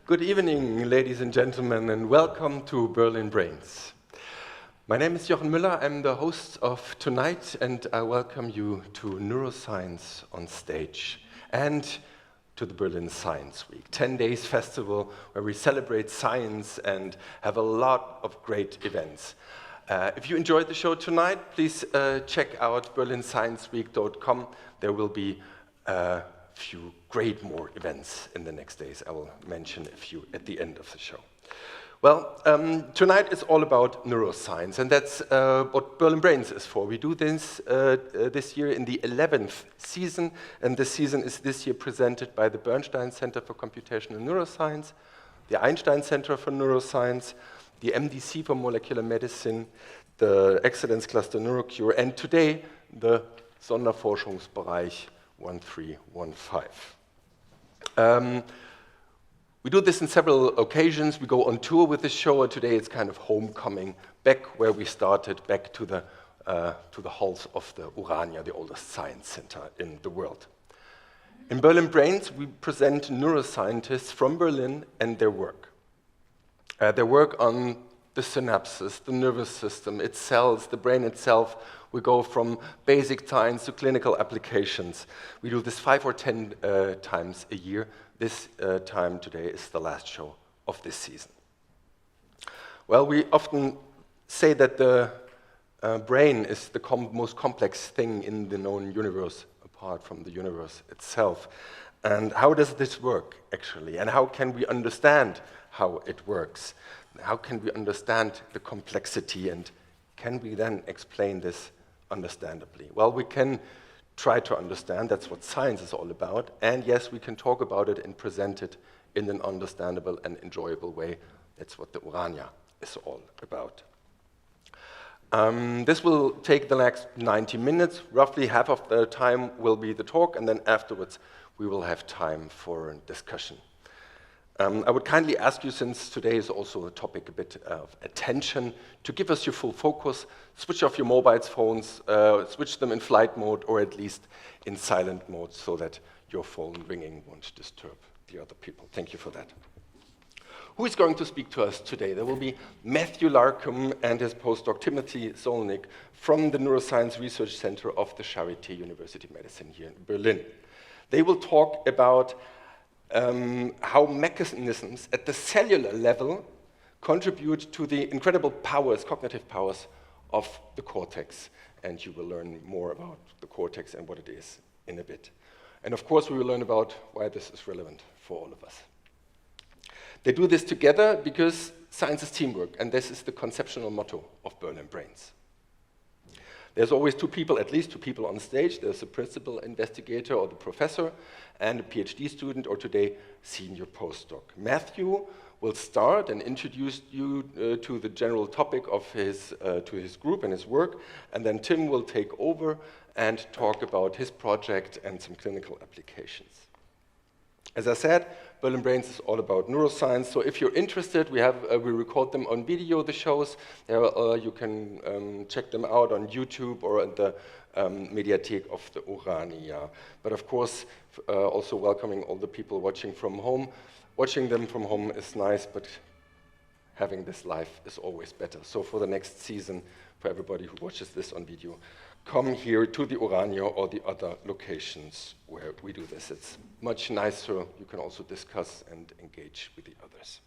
Good evening, ladies and gentlemen, and welcome to Berlin Brains. My name is Jochen Müller. I'm the host of tonight, and I welcome you to Neuroscience on Stage and to the Berlin Science Week, 10 days festival where we celebrate science and have a lot of great events. If you enjoyed the show tonight, please check out berlinscienceweek.com. There will be few great more events in the next days. I will mention a few at the end of the show. Well, tonight is all about neuroscience, and that's what Berlin Brains is for. We do this this year in the 11th season, and this season is this year presented by the Bernstein Center for Computational Neuroscience, the Einstein Center for Neuroscience, the MDC for Molecular Medicine, the Excellence Cluster Neurocure, and today the Sonderforschungsbereich 1315. We do this in several occasions. We go on tour with this show, and today it's kind of homecoming, back where we started, back to the halls of the Urania, the oldest science center in the world. In Berlin Brains, we present neuroscientists from Berlin and their work. Their work on the synapses, the nervous system, its cells, the brain itself. We go from basic science to clinical applications. We do this 5 or 10 times a year. This time today is the last show of this season. Well, we often say that the brain is the most complex thing in the known universe, apart from the universe itself. And how does this work, actually? And how can we understand how it works? How can we understand the complexity, and can we then explain this understandably? Well, we can try to understand. That's what science is all about. And yes, we can talk about it and present it in an understandable and enjoyable way. That's what the Urania is all about. This will take the next 90 minutes. Roughly half of the time will be the talk, and then afterwards we will have time for a discussion. I would kindly ask you, since today is also a topic a bit of attention, to give us your full focus, switch off your mobile phones, switch them in flight mode or at least in silent mode so that your phone ringing won't disturb the other people. Thank you for that. Who is going to speak to us today? There will be Matthew Larkum and his postdoc Timothy Zolnik from the Neuroscience Research Center of the Charité University of Medicine here in Berlin. They will talk about how mechanisms at the cellular level contribute to the incredible powers, cognitive powers, of the cortex. And you will learn more about the cortex and what it is in a bit. And of course, we will learn about why this is relevant for all of us. They do this together because science is teamwork, and this is the conceptual motto of Berlin Brains. There's always at least two people on stage. There's the principal investigator or the professor and a PhD student, or today, senior postdoc. Matthew will start and introduce you to the general topic of his group and his work, and then Tim will take over and talk about his project and some clinical applications. As I said, Berlin Brains is all about neuroscience, so if you're interested, we record them on video, the shows. You can check them out on YouTube or at the Mediathek of the Urania. But of course, also welcoming all the people watching from home. Watching them from home is nice, but having this live is always better. So for the next season, for everybody who watches this on video, come here to the Urania or the other locations where we do this. It's much nicer. You can also discuss and engage with the others.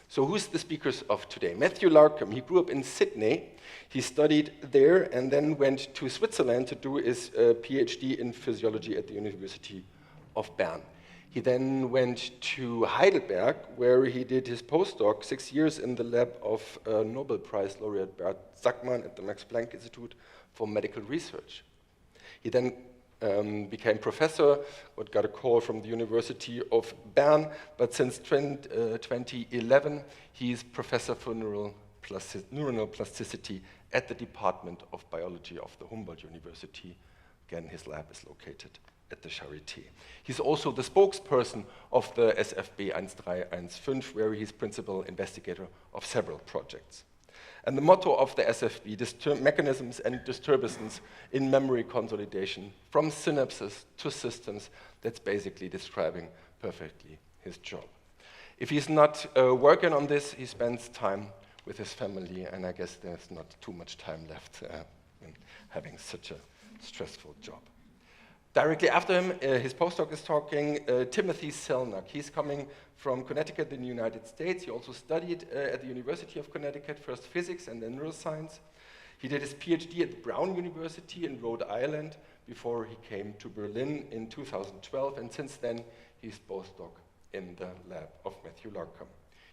So who's the speakers of today? Matthew Larkum. He grew up in Sydney. He studied there and then went to Switzerland to do his PhD in physiology at the University of Bern. He then went to Heidelberg, where he did his postdoc, 6 years in the lab of Nobel Prize laureate Bert Sackmann at the Max Planck Institute for Medical Research. He then became professor, but got a call from the University of Bern, but since 2011, he's professor for neuronal plasticity at the Department of Biology of the Humboldt University. Again, his lab is located at the Charité. He's also the spokesperson of the SFB 1315, where he's principal investigator of several projects. And the motto of the SFB, mechanisms and disturbances in memory consolidation, from synapses to systems, that's basically describing perfectly his job. If he's not working on this, he spends time with his family, and I guess there's not too much time left in having such a stressful job. Directly after him, his postdoc is talking, Timothy Zolnik. He's coming from Connecticut in the United States. He also studied at the University of Connecticut, first physics and then neuroscience. He did his PhD at Brown University in Rhode Island before he came to Berlin in 2012, and since then he's postdoc in the lab of Matthew Larkum.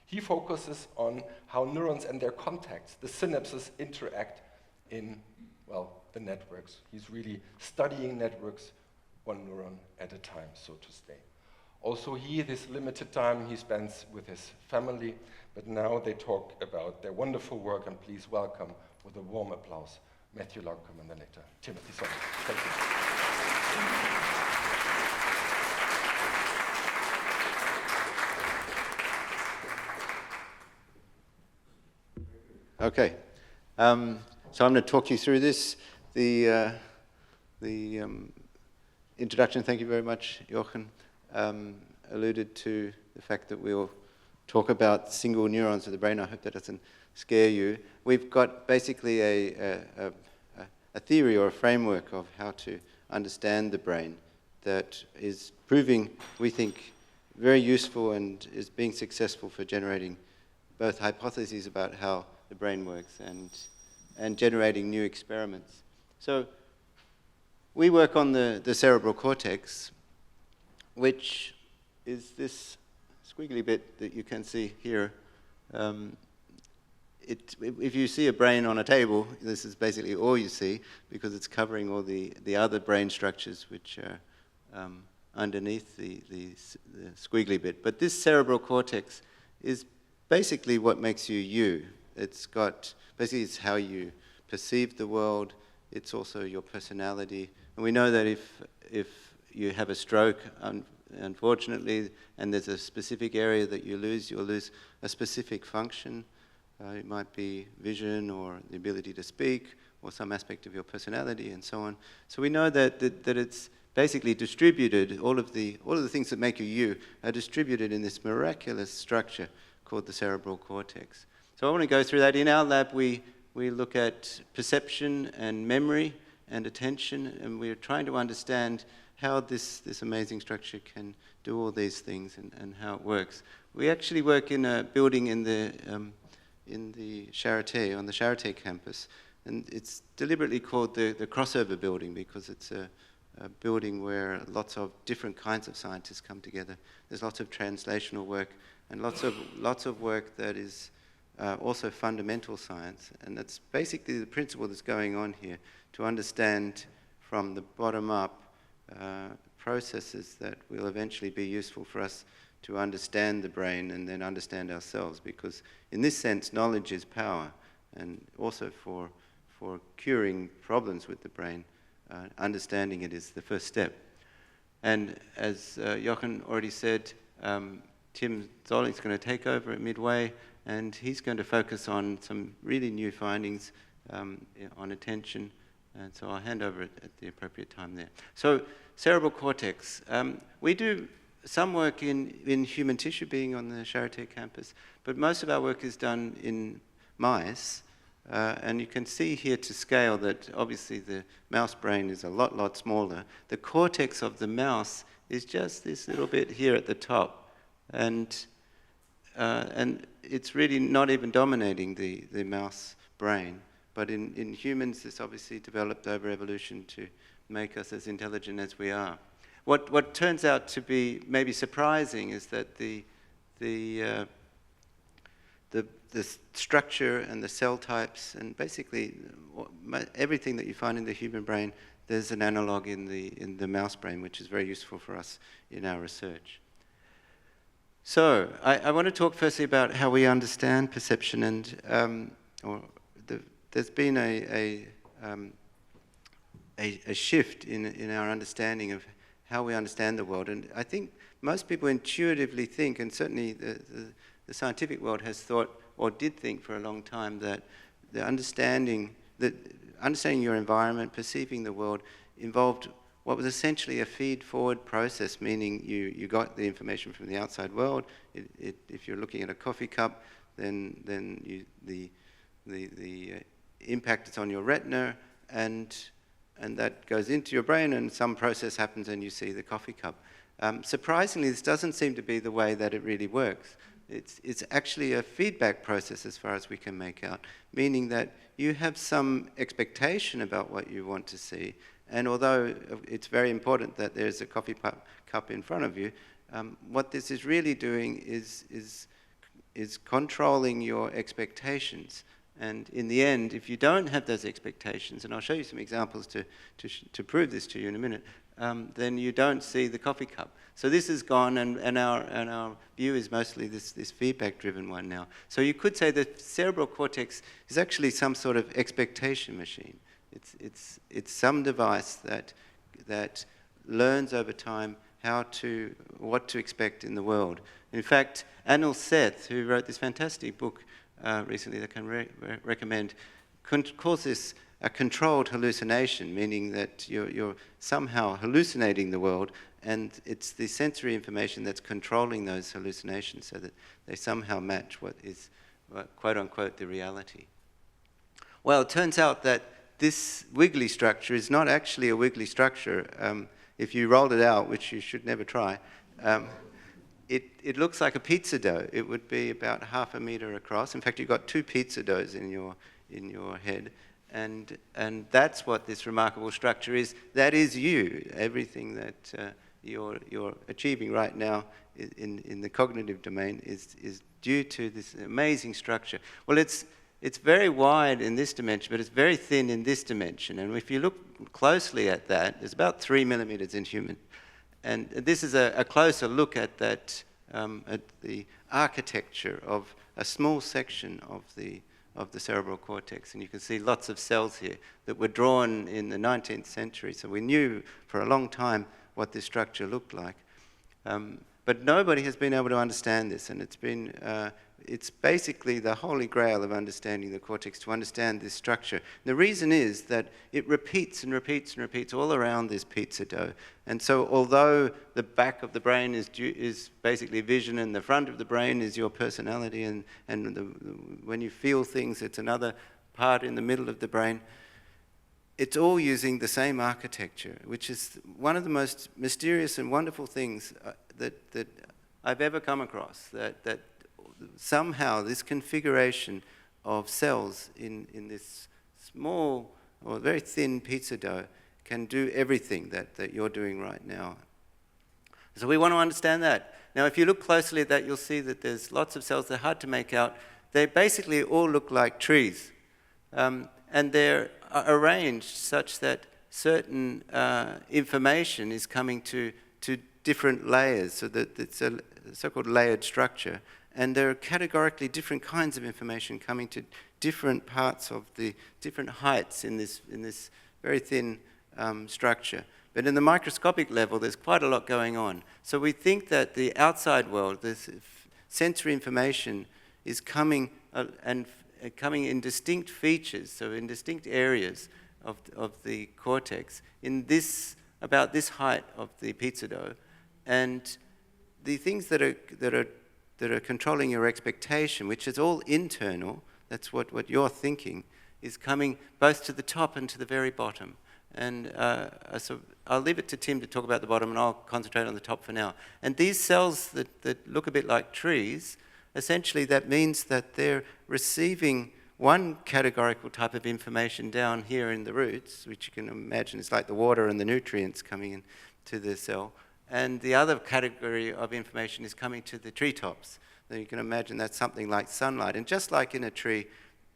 He focuses on how neurons and their contacts, the synapses, interact in, well, the networks. He's really studying networks one neuron at a time, so to say. Also, this limited time he spends with his family, but now they talk about their wonderful work, and please welcome, with a warm applause, Matthew Larkum and then later Timothy Zolnik. Thank you. Okay, so I'm going to talk you through this. The introduction, thank you very much, Jochen, alluded to the fact that we'll talk about single neurons of the brain. I hope that doesn't scare you. We've got basically a theory or a framework of how to understand the brain that is proving, we think, very useful and is being successful for generating both hypotheses about how the brain works and generating new experiments. So we work on the cerebral cortex, which is this squiggly bit that you can see here. If you see a brain on a table, this is basically all you see, because it's covering all the other brain structures which are underneath the squiggly bit. But this cerebral cortex is basically what makes you you. Basically it's how you perceive the world. It's also your personality. And we know that if you have a stroke, unfortunately, and there's a specific area that you'll lose a specific function. It might be vision or the ability to speak or some aspect of your personality and so on. So we know that it's basically distributed, all of the things that make you you are distributed in this miraculous structure called the cerebral cortex. So I want to go through that. In our lab, we look at perception and memory and attention, and we're trying to understand how this amazing structure can do all these things and how it works. We actually work in a building in the Charité, on the Charité campus, and it's deliberately called the crossover building because it's a building where lots of different kinds of scientists come together. There's lots of translational work and lots of work that is also fundamental science, and that's basically the principle that's going on here, to understand from the bottom up processes that will eventually be useful for us to understand the brain and then understand ourselves, because in this sense knowledge is power, and also for curing problems with the brain, understanding it is the first step. And as Jochen already said, Tim Zolnik's going to take over at midway, and he's going to focus on some really new findings on attention, and so I'll hand over at the appropriate time there. So cerebral cortex, we do some work in human tissue, being on the Charité campus, but most of our work is done in mice, and you can see here to scale that obviously the mouse brain is a lot smaller. The cortex of the mouse is just this little bit here at the top, and it's really not even dominating the mouse brain. But in humans, this obviously developed over evolution to make us as intelligent as we are. What turns out to be maybe surprising is that the structure and the cell types and basically everything that you find in the human brain, there's an analog in the mouse brain, which is very useful for us in our research. So I want to talk firstly about how we understand perception, and there's been a shift in our understanding of how we understand the world. And I think most people intuitively think, and certainly the scientific world has thought, or did think for a long time, that understanding your environment, perceiving the world, involved what was essentially a feed-forward process, meaning you got the information from the outside world. If you're looking at a coffee cup, then the impact is on your retina, and that goes into your brain, and some process happens, and you see the coffee cup. Surprisingly, this doesn't seem to be the way that it really works. It's actually a feedback process as far as we can make out, meaning that you have some expectation about what you want to see, and although it's very important that there's a coffee cup in front of you, what this is really doing is controlling your expectations. And in the end, if you don't have those expectations, and I'll show you some examples to prove this to you in a minute, then you don't see the coffee cup. So this is gone, and our view is mostly this feedback-driven one now. So you could say that cerebral cortex is actually some sort of expectation machine. It's some device that learns over time what to expect in the world. In fact, Anil Seth, who wrote this fantastic book recently that I can recommend, calls this a controlled hallucination, meaning that you're somehow hallucinating the world, and it's the sensory information that's controlling those hallucinations so that they somehow match what is, quote-unquote, the reality. Well, it turns out that this wiggly structure is not actually a wiggly structure. If you rolled it out, which you should never try, it looks like a pizza dough. It would be about 1/2 meter across. In fact, you've got 2 pizza doughs in your head. And that's what this remarkable structure is. That is you. Everything that you're achieving right now in the cognitive domain is due to this amazing structure. Well, it's very wide in this dimension, but it's very thin in this dimension. And if you look closely at that, it's about 3 millimeters in human. And this is a closer look at that, at the architecture of a small section of the cerebral cortex. And you can see lots of cells here that were drawn in the 19th century. So we knew for a long time what this structure looked like. But nobody has been able to understand this, and it's basically the holy grail of understanding the cortex, to understand this structure. The reason is that it repeats and repeats and repeats all around this pizza dough. And so although the back of the brain is basically vision and the front of the brain is your personality, and when you feel things, it's another part in the middle of the brain, it's all using the same architecture, which is one of the most mysterious and wonderful things that I've ever come across, that somehow this configuration of cells in this small or very thin pizza dough can do everything that you're doing right now. So we want to understand that. Now, if you look closely at that, you'll see that there's lots of cells that are hard to make out. They basically all look like trees. And they're arranged such that certain information is coming to different layers, so that it's a so-called layered structure. And there are categorically different kinds of information coming to different parts of the different heights in this very thin structure. But in the microscopic level, there's quite a lot going on. So we think that the outside world, this sensory information, is coming coming in distinct features, so in distinct areas of the cortex, in about this height of the pizza dough. And the things that are controlling your expectation, which is all internal, that's what you're thinking, is coming both to the top and to the very bottom. And so I'll leave it to Tim to talk about the bottom, and I'll concentrate on the top for now. And these cells that look a bit like trees, essentially that means that they're receiving one categorical type of information down here in the roots, which you can imagine is like the water and the nutrients coming into the cell, and the other category of information is coming to the treetops. Then you can imagine that's something like sunlight. And just like in a tree,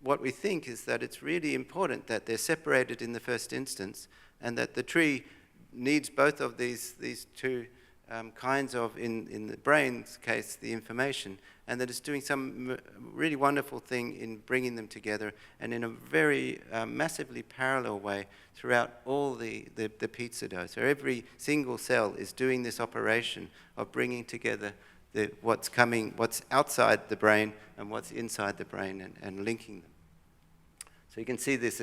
what we think is that it's really important that they're separated in the first instance, and that the tree needs both of these two kinds of, in the brain's case, the information, and that it's doing some really wonderful thing in bringing them together, and in a very massively parallel way throughout all the pizza dough. So every single cell is doing this operation of bringing together what's outside the brain and what's inside the brain, and linking them. So you can see this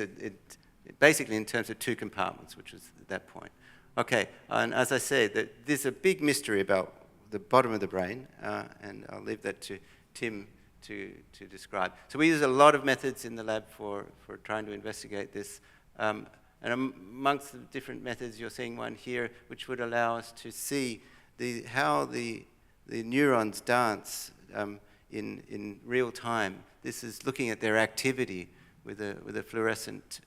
basically in terms of two compartments, which is at that point. Okay, and as I said, there's a big mystery about the bottom of the brain, and I'll leave that to Tim to describe. So we use a lot of methods in the lab for trying to investigate this. And amongst the different methods, you're seeing one here, which would allow us to see how the neurons dance in real time. This is looking at their activity with a fluorescent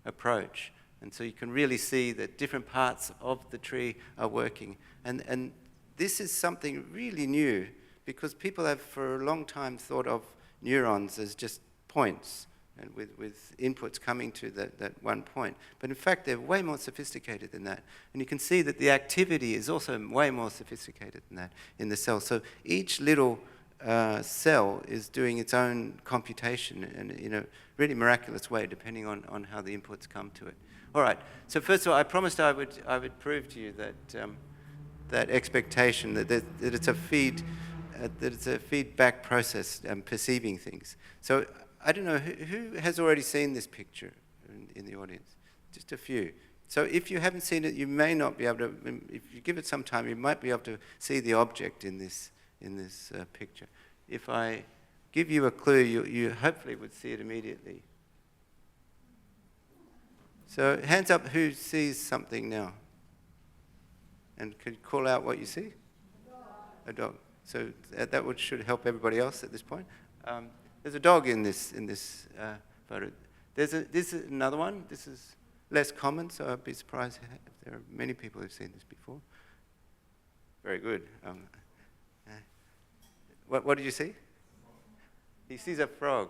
approach. And so you can really see that different parts of the tree are working. And this is something really new, because people have for a long time thought of neurons as just points, and with inputs coming to that one point. But in fact, they're way more sophisticated than that. And you can see that the activity is also way more sophisticated than that in the cell. So each little cell is doing its own computation in a really miraculous way, depending on how the inputs come to it. All right, so first of all, I promised I would prove to you that expectation, that it's a feedback process, perceiving things. So I don't know, who has already seen this picture in the audience? Just a few. So if you haven't seen it, you may not be able to, if you give it some time, you might be able to see the object in this picture. If I give you a clue, you hopefully would see it immediately. So hands up who sees something now. And could you call out what you see? A dog. So that should help everybody else at this point. There's a dog in this photo. This is another one. This is less common, so I'd be surprised if there are many people who've seen this before. Very good. What did you see? He sees a frog.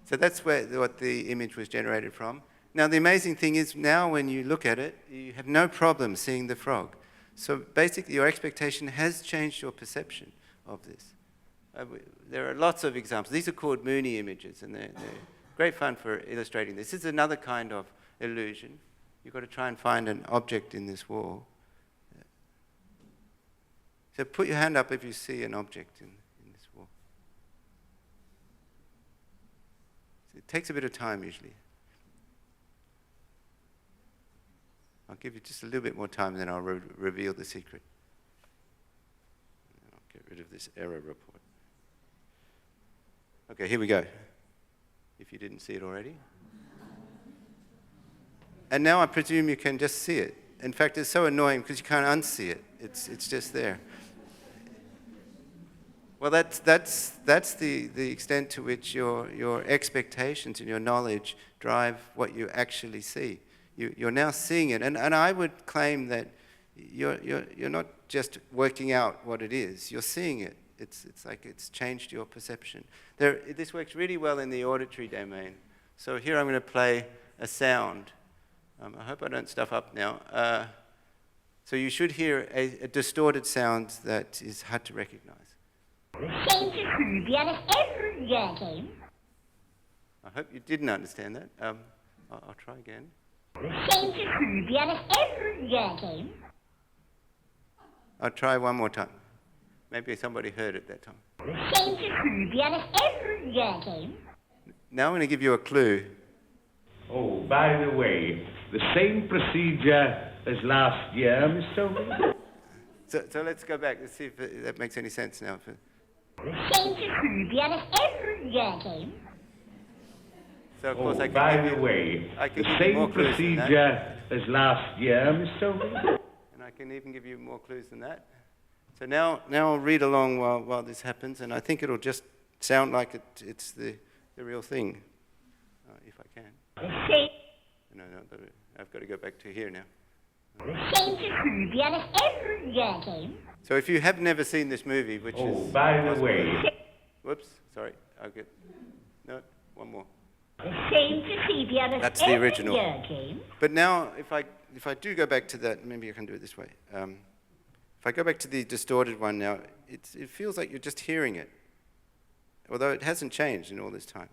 So that's what the image was generated from. Now, the amazing thing is, now when you look at it, you have no problem seeing the frog. So basically, your expectation has changed your perception of this. There are lots of examples. These are called Mooney images, and they're great fun for illustrating this. This is another kind of illusion. You've got to try and find an object in this wall. So put your hand up if you see an object in this wall. So it takes a bit of time usually. I'll give you just a little bit more time, and then I'll reveal the secret. And I'll get rid of this error report. Okay, here we go, if you didn't see it already. And now I presume you can just see it. In fact, it's so annoying because you can't unsee it. It's just there. Well, that's the extent to which your expectations and your knowledge drive what you actually see. You're now seeing it, and I would claim that you're not just working out what it is. You're seeing it. It's like it's changed your perception. This works really well in the auditory domain. So here I'm going to play a sound. I hope I don't stuff up now. So you should hear a distorted sound that is hard to recognize. I hope you didn't understand that. I'll try again. I'll try one more time. Maybe somebody heard it that time. Now I'm going to give you a clue. Oh, by the way, the same procedure as last year, Mr. O'Neill. So let's go back. Let's see if that makes any sense now. So of course I can by give the you, way, I can the give you more same clues than that. procedure as last year, Mr. O'Neill. And I can even give you more clues than that. So now I'll read along while this happens, and I think it'll just sound like it's the real thing, if I can. No, I've got to go back to here now. So if you have never seen this movie, which is... by the way... Whoops, sorry, I'll get... No, one more. That's the original. But now, if I do go back to that, maybe I can do it this way. If I go back to the distorted one now, it feels like you're just hearing it, although it hasn't changed in all this time.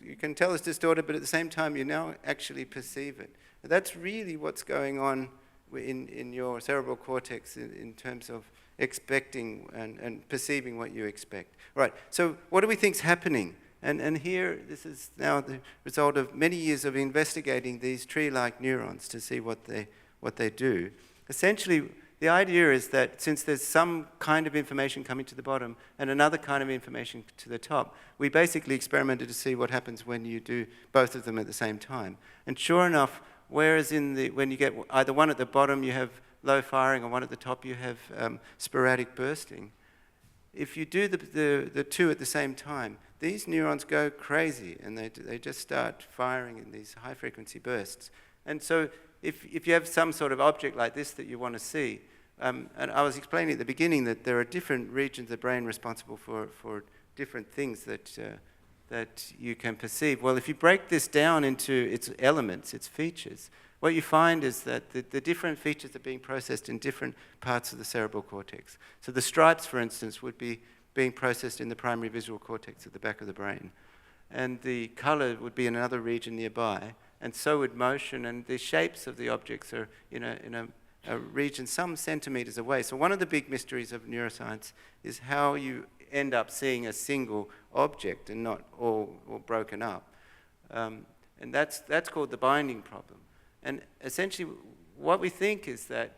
You can tell it's distorted, but at the same time, you now actually perceive it. And that's really what's going on in your cerebral cortex in terms of expecting and perceiving what you expect. All right, so what do we think's happening? And here, this is now the result of many years of investigating these tree-like neurons to see what they do. Essentially, the idea is that since there's some kind of information coming to the bottom and another kind of information to the top, we basically experimented to see what happens when you do both of them at the same time. And sure enough, whereas when you get either one at the bottom, you have low firing, or one at the top, you have sporadic bursting. If you do the two at the same time, these neurons go crazy, and they just start firing in these high-frequency bursts. And so if you have some sort of object like this that you want to see, and I was explaining at the beginning that there are different regions of the brain responsible for different things that you can perceive. Well, if you break this down into its elements, its features, what you find is that the different features are being processed in different parts of the cerebral cortex. So the stripes, for instance, would be being processed in the primary visual cortex at the back of the brain. And the color would be in another region nearby, and so would motion, and the shapes of the objects are in a region some centimeters away. So one of the big mysteries of neuroscience is how you end up seeing a single object and not all broken up. And that's called the binding problem. And essentially, what we think is that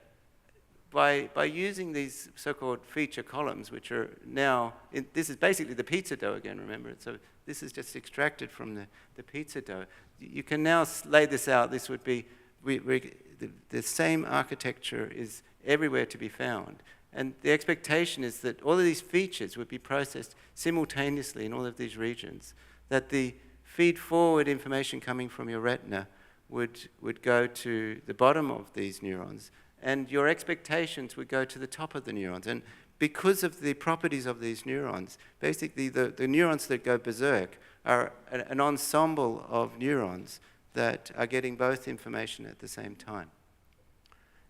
by using these so-called feature columns, which are now, this is basically the pizza dough again, remember? So this is just extracted from the pizza dough. You can now lay this out. This would be, the same architecture is everywhere to be found. And the expectation is that all of these features would be processed simultaneously in all of these regions, that the feed-forward information coming from your retina would go to the bottom of these neurons, and your expectations would go to the top of the neurons. And because of the properties of these neurons, basically the neurons that go berserk are an ensemble of neurons that are getting both information at the same time.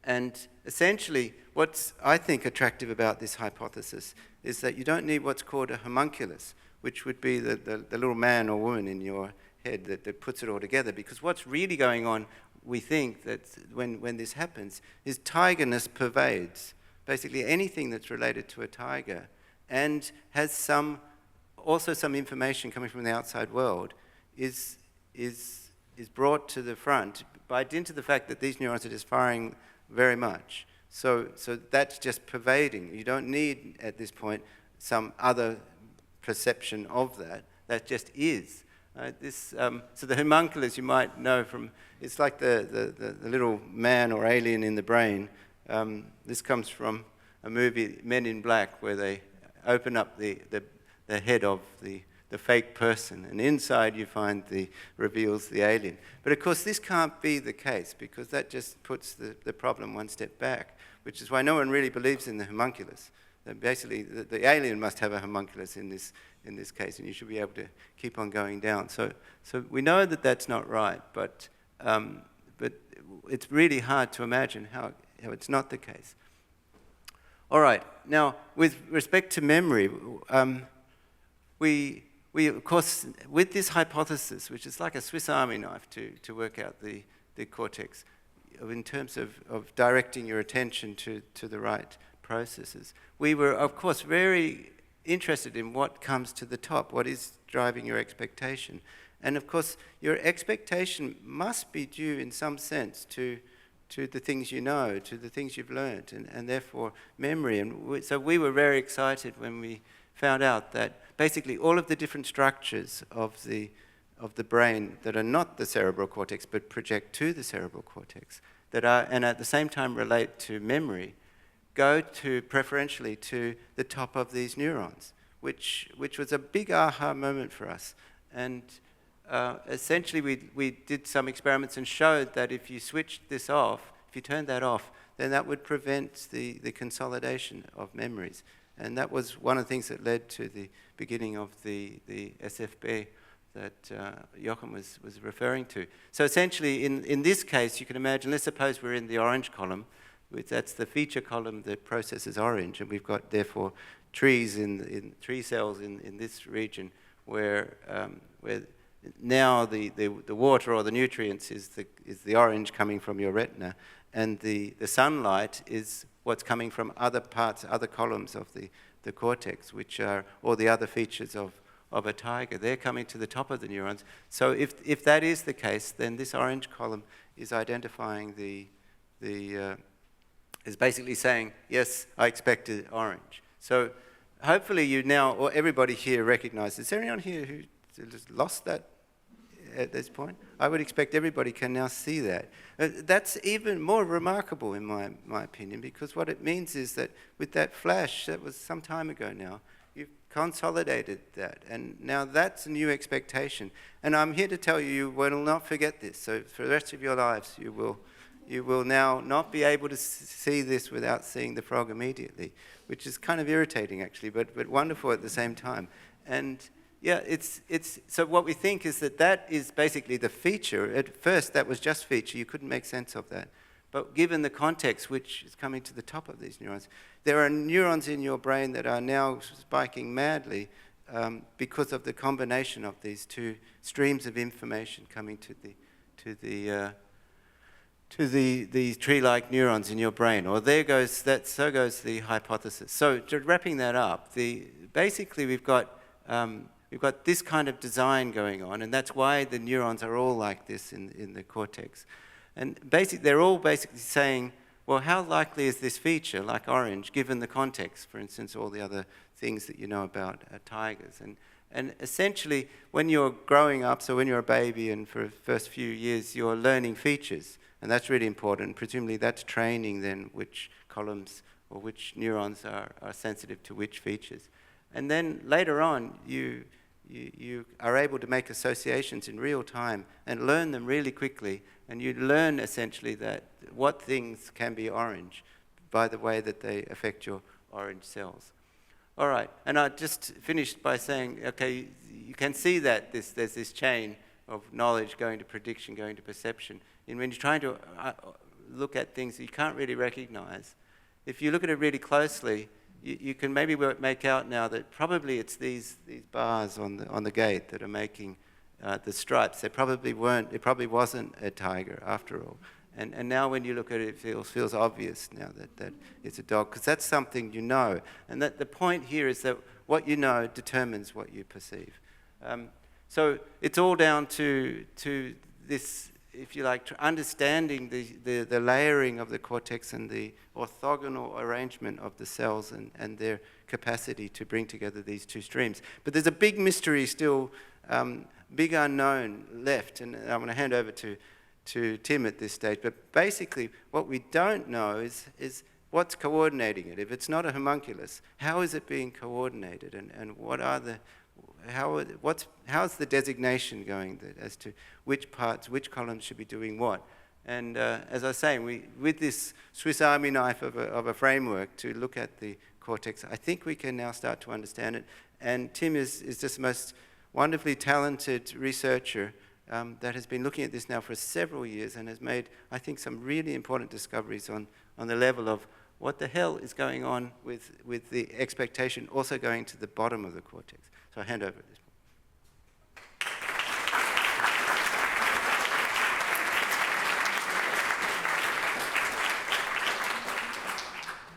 And essentially, what's, I think, attractive about this hypothesis is that you don't need what's called a homunculus, which would be the little man or woman in your head that puts it all together. Because what's really going on, we think, that when this happens, is tigerness pervades basically anything that's related to a tiger, and has also some information coming from the outside world is brought to the front by dint of the fact that these neurons are just firing very much. So that's just pervading. You don't need, at this point, some other perception of that. That just is. So the homunculus, you might know from, it's like the little man or alien in the brain. This comes from a movie, Men in Black, where they open up the head of the fake person, and inside you find reveals the alien. But of course, this can't be the case, because that just puts the problem one step back, which is why no one really believes in the homunculus. That basically, the alien must have a homunculus in this case, and you should be able to keep on going down. So we know that that's not right, but it's really hard to imagine how it's not the case. All right, now with respect to memory, we of course, with this hypothesis, which is like a Swiss Army knife to work out the cortex, in terms of directing your attention to the right processes, we were, of course, very interested in what comes to the top, what is driving your expectation. And of course, your expectation must be due in some sense to the things you know, to the things you've learned, and therefore memory. And so we were very excited when we found out that basically all of the different structures of the brain that are not the cerebral cortex but project to the cerebral cortex, that are, and at the same time relate to memory, go preferentially to the top of these neurons, which was a big aha moment for us. And essentially we did some experiments and showed that if you switched this off, if you turned that off, then that would prevent the consolidation of memories. And that was one of the things that led to the beginning of the SFB that Jochen was referring to. So essentially, in this case, you can imagine, let's suppose we're in the orange column, that's the feature column that processes orange, and we've got, therefore, tree cells in this region where now the water or the nutrients is the orange coming from your retina, and the sunlight is what's coming from other parts, other columns of the cortex, which are all the other features of of a tiger. They're coming to the top of the neurons. So if that is the case, then this orange column is identifying is basically saying, yes, I expected orange. So hopefully you now, or everybody here recognizes. Is there anyone here who just lost that at this point? I would expect everybody can now see that. That's even more remarkable in my opinion, because what it means is that with that flash, that was some time ago now, you've consolidated that, and now that's a new expectation. And I'm here to tell you, you will not forget this. So for the rest of your lives, you will now not be able to see this without seeing the frog immediately, which is kind of irritating actually, but wonderful at the same time. And yeah, so what we think is that is basically the feature. At first, that was just feature. You couldn't make sense of that. But given the context, which is coming to the top of these neurons, there are neurons in your brain that are now spiking madly because of the combination of these two streams of information coming to the tree-like neurons in your brain. Or so goes the hypothesis. So wrapping that up, basically we've got this kind of design going on, and that's why the neurons are all like this in the cortex. And they're all basically saying, well, how likely is this feature, like orange, given the context, for instance, all the other things that you know about tigers. And essentially, when you're growing up, so when you're a baby and for the first few years, you're learning features, and that's really important. Presumably that's training then which columns or which neurons are sensitive to which features. And then later on, you are able to make associations in real time and learn them really quickly. And you learn essentially that what things can be orange by the way that they affect your orange cells. All right, and I just finished by saying, okay, you can see that there's this chain of knowledge going to prediction, going to perception. And when you're trying to look at things that you can't really recognize, if you look at it really closely, you can maybe make out now that probably it's these bars on the gate that are making the stripes. It probably wasn't a tiger after all. And now when you look at it, it feels obvious now that it's a dog, because that's something you know. And that the point here is that what you know determines what you perceive. So it's all down to this, if you like, understanding the layering of the cortex and the orthogonal arrangement of the cells and their capacity to bring together these two streams. But there's a big mystery still, big unknown left, and I'm going to hand over to Tim at this stage. But basically, what we don't know is what's coordinating it. If it's not a homunculus, how is it being coordinated, and what are the how's the designation going as to which parts, which columns should be doing what? And as I was saying, with this Swiss Army knife of a framework to look at the cortex, I think we can now start to understand it. And Tim is just the most wonderfully talented researcher that has been looking at this now for several years and has made, I think, some really important discoveries on the level of what the hell is going on with the expectation also going to the bottom of the cortex. So I hand over at this point.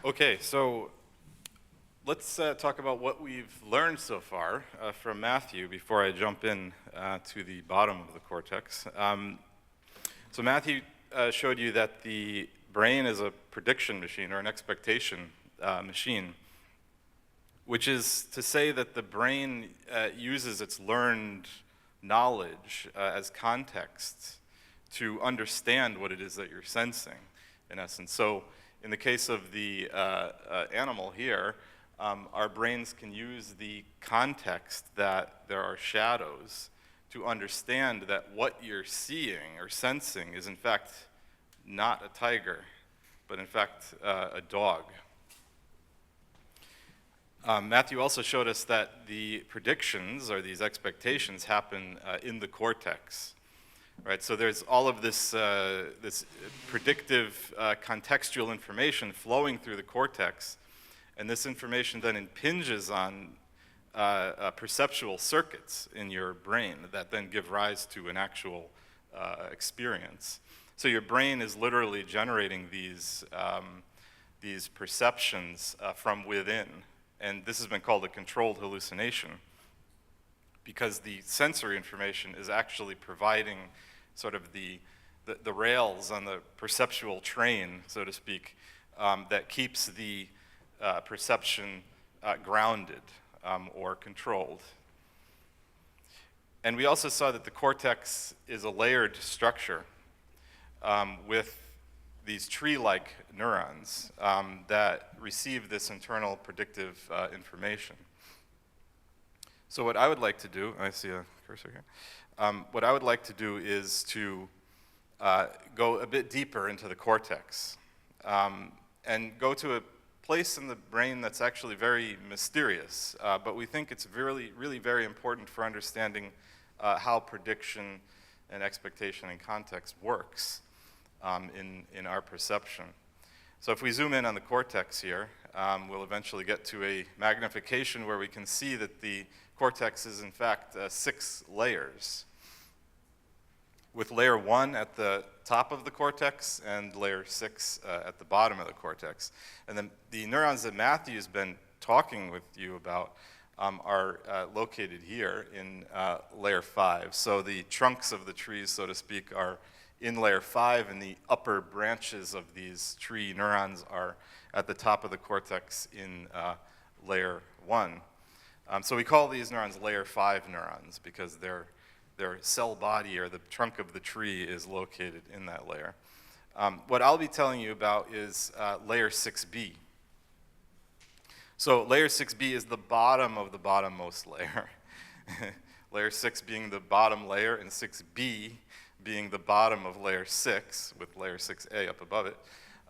Okay, so let's talk about what we've learned so far from Matthew before I jump in to the bottom of the cortex. So Matthew showed you that the brain is a prediction machine or an expectation machine, which is to say that the brain uses its learned knowledge as context to understand what it is that you're sensing, in essence. So in the case of the animal here, our brains can use the context that there are shadows to understand that what you're seeing or sensing is in fact not a tiger, but in fact a dog. Matthew also showed us that the predictions, or these expectations, happen in the cortex, right? So there's all of this, this predictive contextual information flowing through the cortex, and this information then impinges on perceptual circuits in your brain that then give rise to an actual experience. So your brain is literally generating these perceptions from within. And this has been called a controlled hallucination. because the sensory information is actually providing sort of the rails on the perceptual train, so to speak, that keeps the perception grounded or controlled. And we also saw that the cortex is a layered structure with these tree-like neurons that receive this internal predictive information. So what I would like to do, I see a cursor here, what I would like to do is to go a bit deeper into the cortex and go to a place in the brain that's actually very mysterious, but we think it's really very important for understanding how prediction and expectation and context works in our perception. So if we zoom in on the cortex here, we'll eventually get to a magnification where we can see that the cortex is in fact 6 layers, with layer 1 at the top of the cortex and layer 6 at the bottom of the cortex. And then the neurons that Matthew's been talking with you about are located here in layer 5. So the trunks of the trees, so to speak, are in layer 5, and the upper branches of these tree neurons are at the top of the cortex in layer 1. So we call these neurons layer 5 neurons because their cell body, or the trunk of the tree, is located in that layer. What I'll be telling you about is layer 6B. So layer 6B is the bottom of the bottommost layer. Layer 6 being the bottom layer, and 6B being the bottom of layer 6, with layer 6A up above it.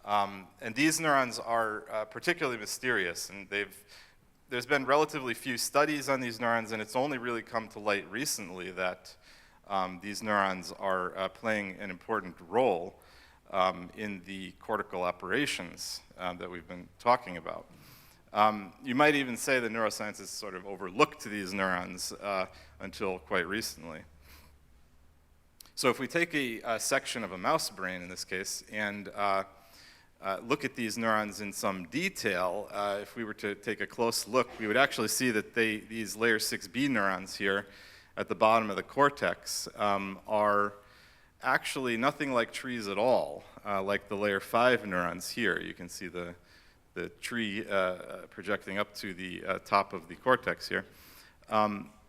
And these neurons are particularly mysterious, and there's been relatively few studies on these neurons, and it's only really come to light recently that these neurons are playing an important role in the cortical operations that we've been talking about. You might even say that neuroscientists sort of overlooked these neurons until quite recently. So if we take a section of a mouse brain in this case and look at these neurons in some detail, if we were to take a close look, we would actually see that these layer 6B neurons here at the bottom of the cortex are actually nothing like trees at all, like the layer 5 neurons here. You can see the tree projecting up to the top of the cortex here.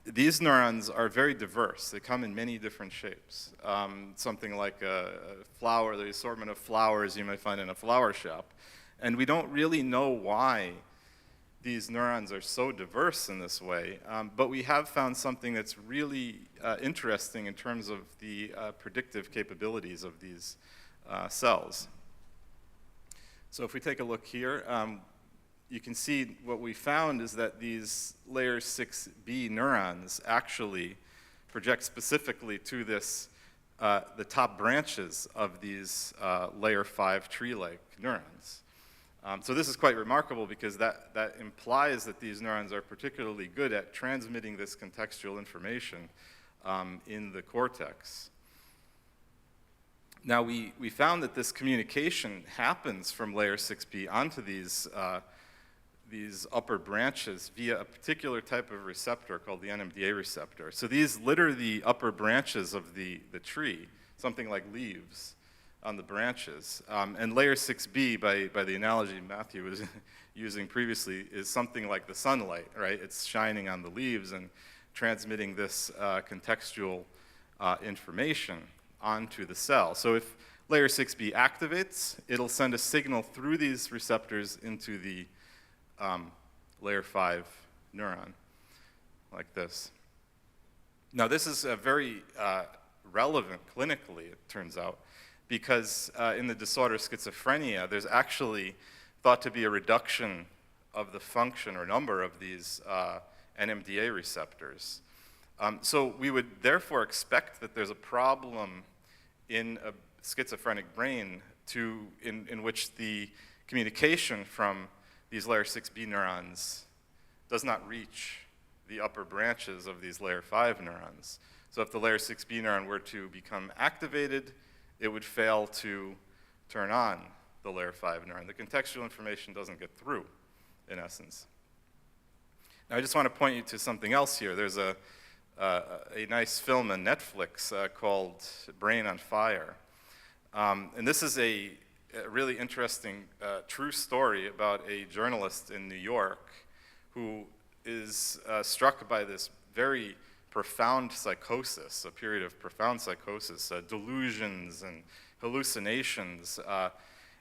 These neurons are very diverse. They come in many different shapes. Something like a flower, the assortment of flowers you might find in a flower shop. And we don't really know why these neurons are so diverse in this way, but we have found something that's really interesting in terms of the predictive capabilities of these cells. So if we take a look here, you can see what we found is that these layer 6B neurons actually project specifically to this, the top branches of these layer 5 tree-like neurons. So this is quite remarkable because that implies that these neurons are particularly good at transmitting this contextual information in the cortex. Now we found that this communication happens from layer 6B onto these upper branches via a particular type of receptor called the NMDA receptor. So these litter the upper branches of the tree, something like leaves on the branches. And layer 6B, by the analogy Matthew was using previously, is something like the sunlight, right? It's shining on the leaves and transmitting this contextual information onto the cell. So if layer 6B activates, it'll send a signal through these receptors into the layer 5 neuron, like this. Now this is very relevant clinically, it turns out, because in the disorder schizophrenia, there's actually thought to be a reduction of the function or number of these NMDA receptors. So we would therefore expect that there's a problem in a schizophrenic brain in which the communication from these layer 6B neurons does not reach the upper branches of these layer 5 neurons. So if the layer 6B neuron were to become activated, it would fail to turn on the layer 5 neuron. The contextual information doesn't get through, in essence. Now I just want to point you to something else here. There's a a nice film on Netflix called Brain on Fire. And this is a really interesting true story about a journalist in New York who is struck by this very profound psychosis, a period of profound psychosis, delusions and hallucinations.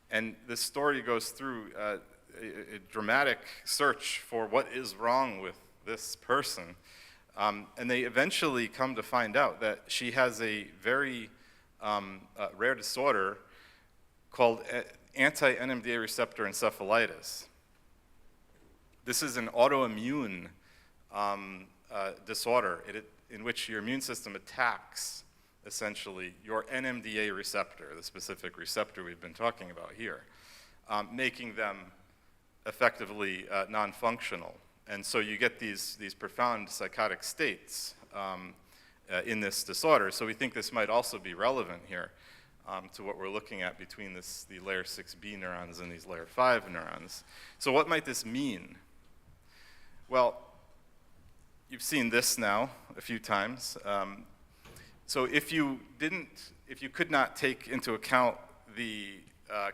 And this story goes through a dramatic search for what is wrong with this person. And they eventually come to find out that she has a very rare disorder called anti-NMDA receptor encephalitis. This is an autoimmune disorder in which your immune system attacks, essentially, your NMDA receptor, the specific receptor we've been talking about here, making them effectively non-functional. And so you get these profound psychotic states in this disorder. So we think this might also be relevant here to what we're looking at between the layer 6B neurons and these layer 5 neurons. So what might this mean? Well, you've seen this now a few times. So if you could not take into account the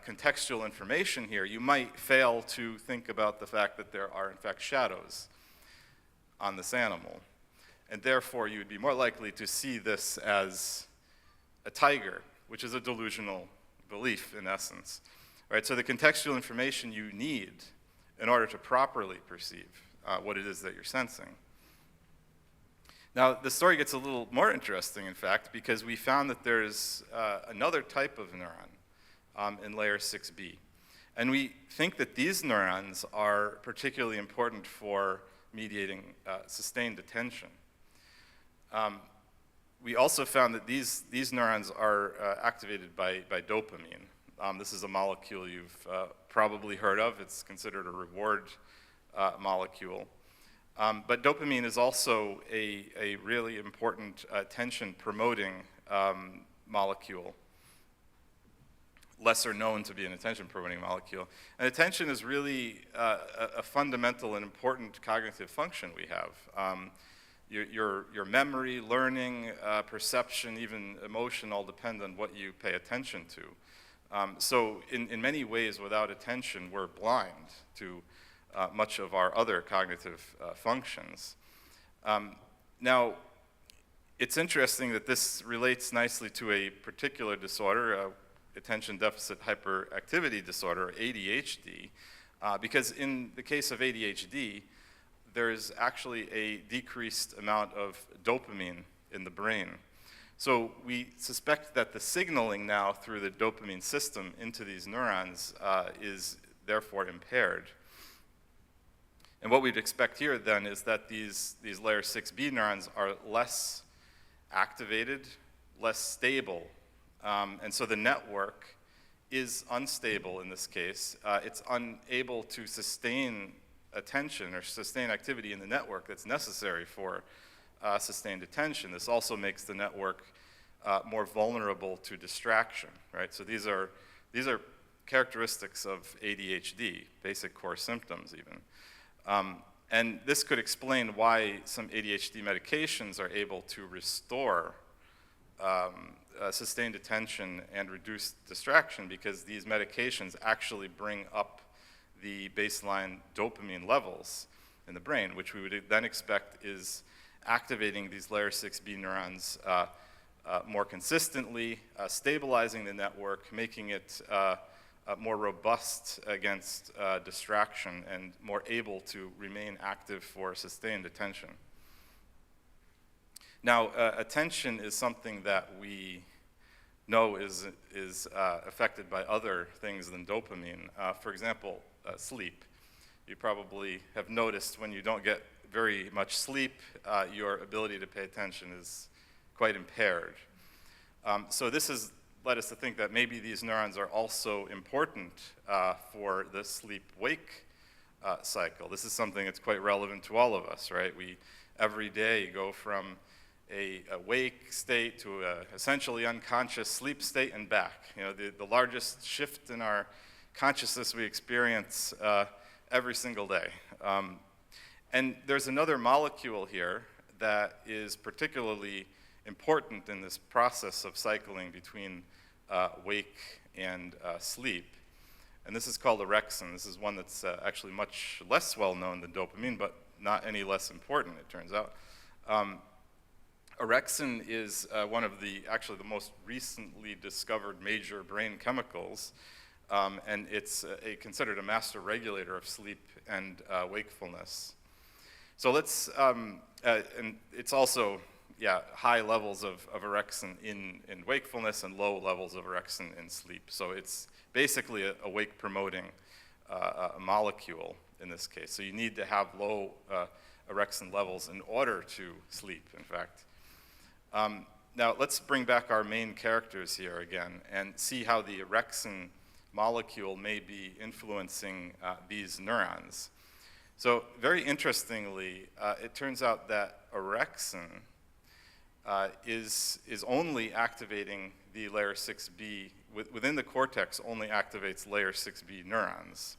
contextual information here, you might fail to think about the fact that there are, in fact, shadows on this animal. And therefore, you would be more likely to see this as a tiger, which is a delusional belief, in essence. Right? So the contextual information you need in order to properly perceive what it is that you're sensing. Now, the story gets a little more interesting, in fact, because we found that there's another type of neuron in layer 6B. And we think that these neurons are particularly important for mediating sustained attention. We also found that these neurons are activated by dopamine. This is a molecule you've probably heard of. It's considered a reward molecule. But dopamine is also a really important attention-promoting molecule, lesser known to be an attention-promoting molecule. And attention is really a fundamental and important cognitive function we have. Your memory, learning, perception, even emotion all depend on what you pay attention to. So in many ways, without attention, we're blind to much of our other cognitive functions. Now, it's interesting that this relates nicely to a particular disorder, attention deficit hyperactivity disorder, ADHD, because in the case of ADHD, there is actually a decreased amount of dopamine in the brain. So we suspect that the signaling now through the dopamine system into these neurons is therefore impaired. And what we'd expect here then is that these layer 6B neurons are less activated, less stable. And so the network is unstable in this case. It's unable to sustain attention or sustain activity in the network that's necessary for sustained attention. This also makes the network more vulnerable to distraction, right? So these are characteristics of ADHD, basic core symptoms even. And this could explain why some ADHD medications are able to restore sustained attention and reduce distraction, because these medications actually bring up the baseline dopamine levels in the brain, which we would then expect is activating these layer 6B neurons more consistently, stabilizing the network, making it more robust against distraction and more able to remain active for sustained attention. Now, attention is something that we know is affected by other things than dopamine. For example, sleep. You probably have noticed when you don't get very much sleep, your ability to pay attention is quite impaired. So this has led us to think that maybe these neurons are also important for the sleep-wake cycle. This is something that's quite relevant to all of us, right? We every day go from a wake state to a essentially unconscious sleep state and back. You know, the largest shift in our consciousness we experience every single day. And there's another molecule here that is particularly important in this process of cycling between wake and sleep. And this is called orexin. This is one that's actually much less well known than dopamine, but not any less important, it turns out. Orexin is one of actually the most recently discovered major brain chemicals, and it's considered a master regulator of sleep and wakefulness. So let's, and it's also, high levels of orexin in wakefulness and low levels of orexin in sleep. So it's basically a wake-promoting molecule in this case. So you need to have low orexin levels in order to sleep, in fact. Now let's bring back our main characters here again and see how the orexin molecule may be influencing these neurons. So very interestingly, it turns out that orexin is only activating the layer 6B, within the cortex only activates layer 6B neurons,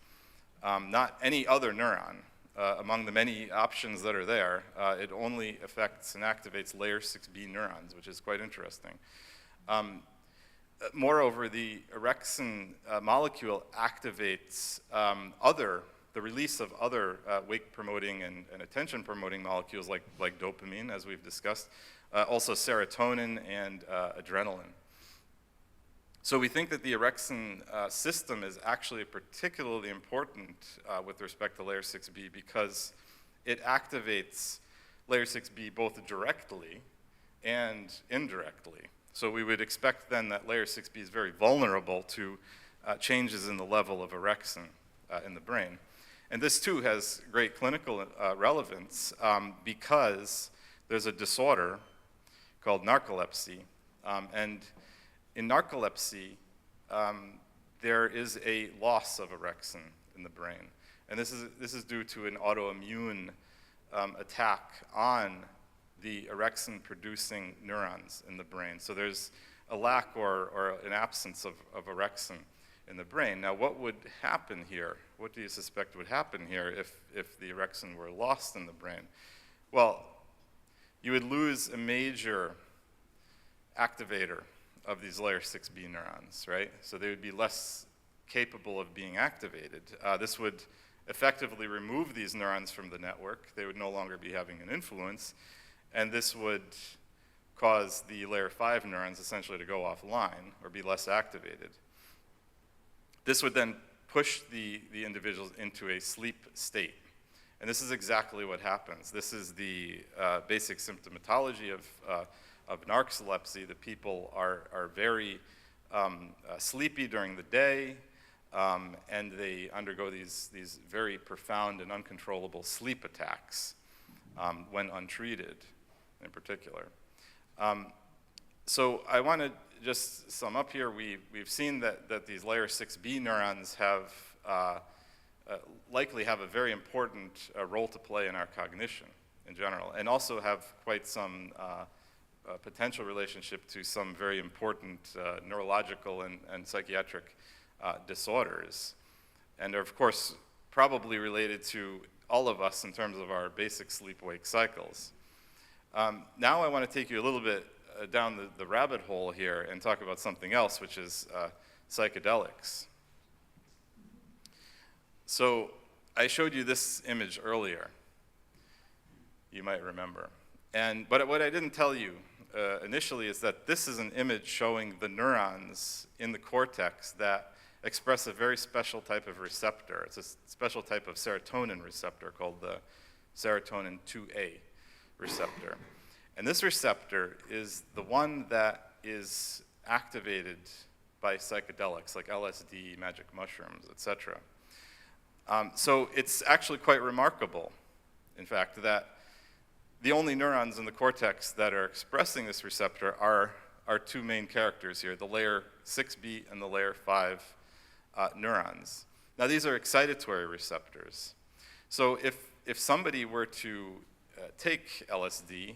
not any other neuron. Among the many options that are there, it only affects and activates layer 6B neurons, which is quite interesting. Moreover, the orexin molecule activates the release of other wake-promoting and attention-promoting molecules like dopamine, as we've discussed, also serotonin and adrenaline. So we think that the orexin system is actually particularly important with respect to layer 6B because it activates layer 6B both directly and indirectly. So we would expect then that layer 6B is very vulnerable to changes in the level of orexin in the brain. And this too has great clinical relevance because there's a disorder called narcolepsy. And in narcolepsy, there is a loss of orexin in the brain. And this is due to an autoimmune attack on the orexin-producing neurons in the brain. So there's a lack or an absence of orexin in the brain. Now, what would happen here? What do you suspect would happen here if the orexin were lost in the brain? Well, you would lose a major activator of these layer 6B neurons, right? So they would be less capable of being activated. This would effectively remove these neurons from the network. They would no longer be having an influence, and this would cause the layer 5 neurons essentially to go offline or be less activated. This would then push the individuals into a sleep state. And this is exactly what happens. This is the basic symptomatology of narcolepsy. The people are very sleepy during the day, and they undergo these very profound and uncontrollable sleep attacks when untreated, in particular. So I want to just sum up here. We've seen that these layer 6B neurons have likely have a very important role to play in our cognition in general, and also have quite some potential relationship to some very important neurological and psychiatric disorders, and are of course probably related to all of us in terms of our basic sleep-wake cycles. Now I want to take you a little bit down the rabbit hole here and talk about something else, which is psychedelics. So I showed you this image earlier, you might remember. But what I didn't tell you initially is that this is an image showing the neurons in the cortex that express a very special type of receptor. It's a special type of serotonin receptor called the serotonin 2A receptor. And this receptor is the one that is activated by psychedelics like LSD, magic mushrooms, etc. So it's actually quite remarkable, in fact, that the only neurons in the cortex that are expressing this receptor are our two main characters here, the layer 6B and the layer 5 neurons. Now these are excitatory receptors. So if somebody were to take LSD,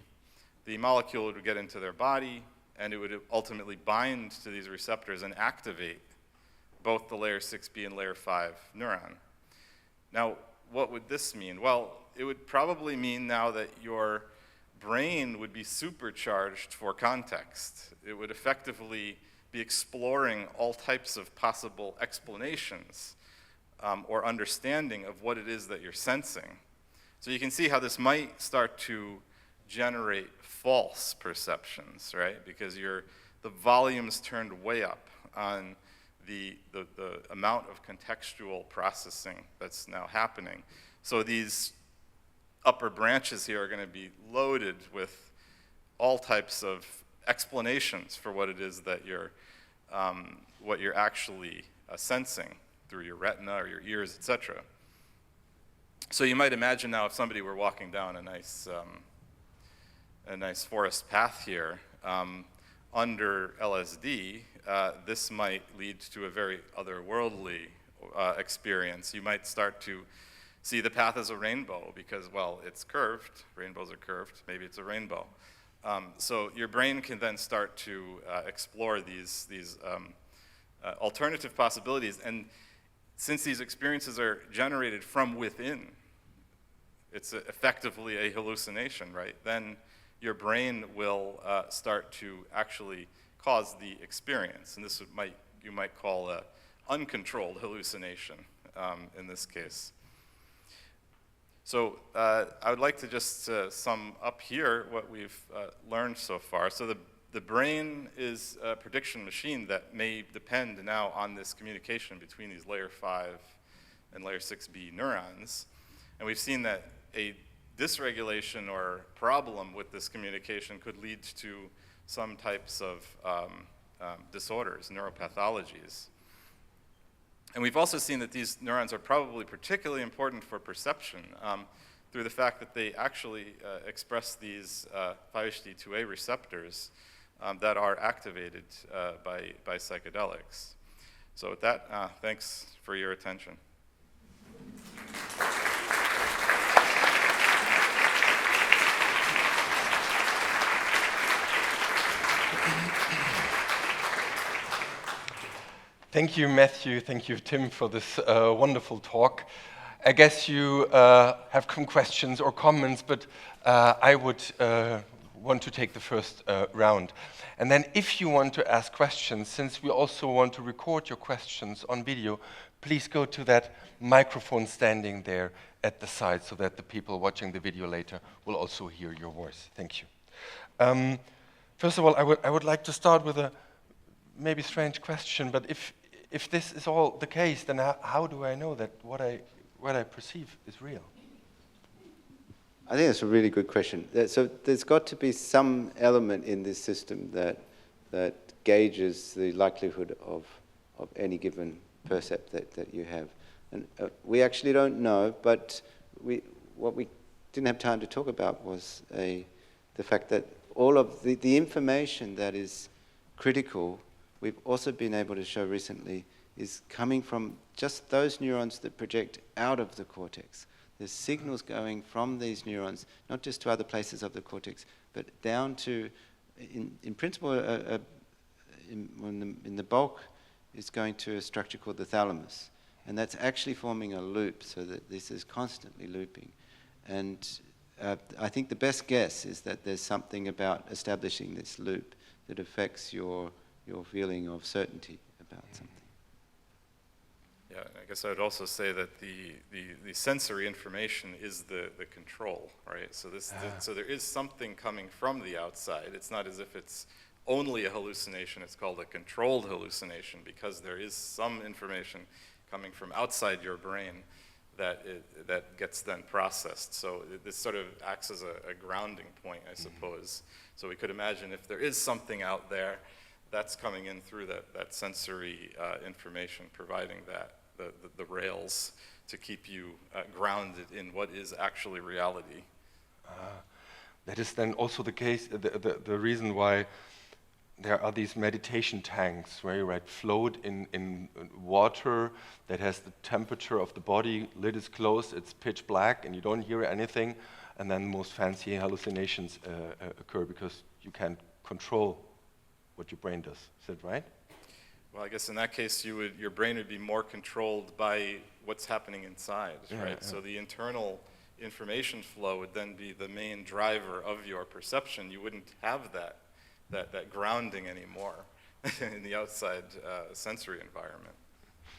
the molecule would get into their body and it would ultimately bind to these receptors and activate both the layer 6B and layer 5 neuron. Now, what would this mean? Well, it would probably mean now that your brain would be supercharged for context. It would effectively be exploring all types of possible explanations or understanding of what it is that you're sensing. So you can see how this might start to generate false perceptions, right? Because the volume's turned way up on the amount of contextual processing that's now happening. So these upper branches here are going to be loaded with all types of explanations for what it is that what you're actually sensing through your retina or your ears, etc. So you might imagine now if somebody were walking down a nice forest path here under LSD, this might lead to a very otherworldly experience. You might start to see the path as a rainbow because, well, it's curved. Rainbows are curved. Maybe it's a rainbow. So your brain can then start to explore these alternative possibilities. And since these experiences are generated from within, it's effectively a hallucination, right? Then your brain will start to actually cause the experience. And this you might call an uncontrolled hallucination in this case. So I would like to just sum up here what we've learned so far. So the brain is a prediction machine that may depend now on this communication between these layer 5 and layer 6B neurons. And we've seen that a dysregulation or problem with this communication could lead to some types of disorders, neuropathologies. And we've also seen that these neurons are probably particularly important for perception through the fact that they actually express these 5-HT2A receptors that are activated by psychedelics. So with that, thanks for your attention. Thank you, Matthew. Thank you, Tim, for this wonderful talk. I guess you have some questions or comments, but I would want to take the first round. And then if you want to ask questions, since we also want to record your questions on video, please go to that microphone standing there at the side so that the people watching the video later will also hear your voice. Thank you. First of all, I would like to start with a maybe strange question, but if this is all the case, then how do I know that what I perceive is real? I think that's a really good question. So there's got to be some element in this system that gauges the likelihood of any given percept that you have. And we actually don't know, but what we didn't have time to talk about was the fact that all of the information that is critical, we've also been able to show recently, is coming from just those neurons that project out of the cortex. There's signals going from these neurons, not just to other places of the cortex, but down to, in principle, in the bulk, is going to a structure called the thalamus. And that's actually forming a loop, so that this is constantly looping. And I think the best guess is that there's something about establishing this loop that affects your feeling of certainty about something. Yeah, I guess I would also say that the sensory information is the control, right? So so there is something coming from the outside. It's not as if it's only a hallucination. It's called a controlled hallucination because there is some information coming from outside your brain that gets then processed. So this sort of acts as a grounding point, I suppose. So we could imagine if there is something out there that's coming in through that sensory information, providing the rails to keep you grounded in what is actually reality. That is then also the case, the reason why there are these meditation tanks where you float in water that has the temperature of the body, lid is closed, it's pitch black, and you don't hear anything, and then most fancy hallucinations occur because you can't control what your brain does. Is that right? Well, I guess in that case, your brain would be more controlled by what's happening inside, right? Yeah. So the internal information flow would then be the main driver of your perception, you wouldn't have that grounding anymore in the outside sensory environment.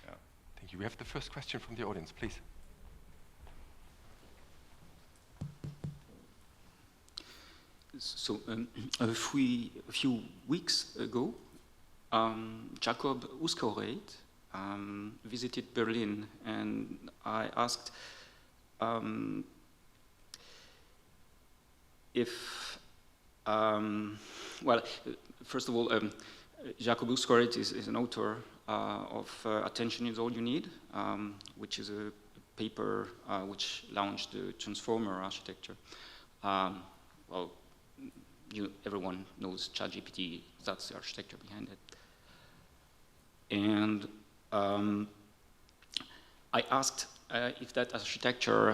Yeah. Thank you. We have the first question from the audience, please. So a few weeks ago, Jakob Uskoreit visited Berlin, and I asked if, well, first of all, Jakob Uskoreit is an author of Attention is All You Need, which is a paper which launched the transformer architecture. Well, everyone knows ChatGPT, that's the architecture behind it. And I asked if that architecture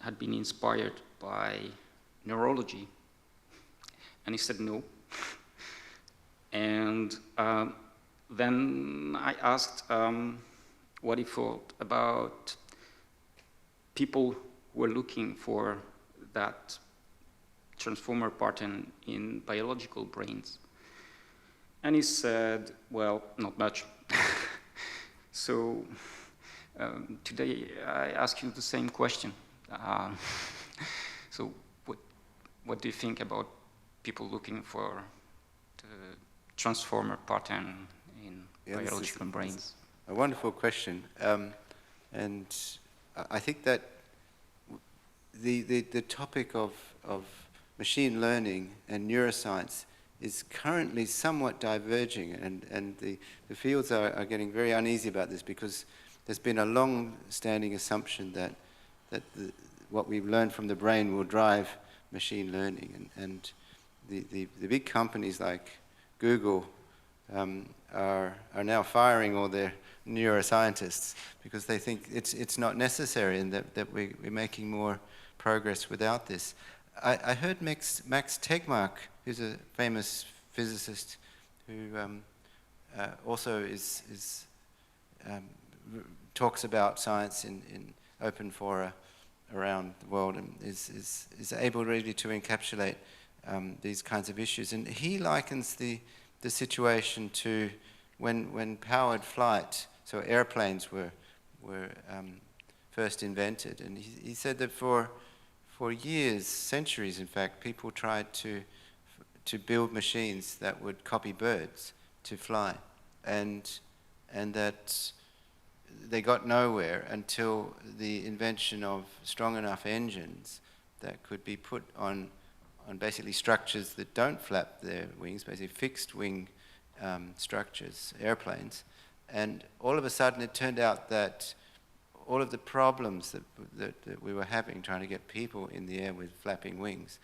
had been inspired by neurology, and he said no. And then I asked what he thought about people who were looking for that transformer pattern in biological brains. And he said, well, not much. So today I ask you the same question. So what do you think about people looking for the transformer pattern in biological brains? A wonderful question. And I think that the topic of machine learning and neuroscience is currently somewhat diverging, and the fields are getting very uneasy about this, because there's been a long-standing assumption that what we've learned from the brain will drive machine learning, and the big companies like Google are now firing all their neuroscientists because they think it's not necessary, and that we're making more progress without this. I heard Max Tegmark, who's a famous physicist who also talks about science in open fora around the world, and is able really to encapsulate these kinds of issues. And he likens the situation to when powered flight, so airplanes were first invented. And he said that for years, centuries in fact, people tried to build machines that would copy birds to fly, and that they got nowhere until the invention of strong enough engines that could be put on basically structures that don't flap their wings, basically fixed wing structures, airplanes. And all of a sudden it turned out that all of the problems that we were having trying to get people in the air with flapping wings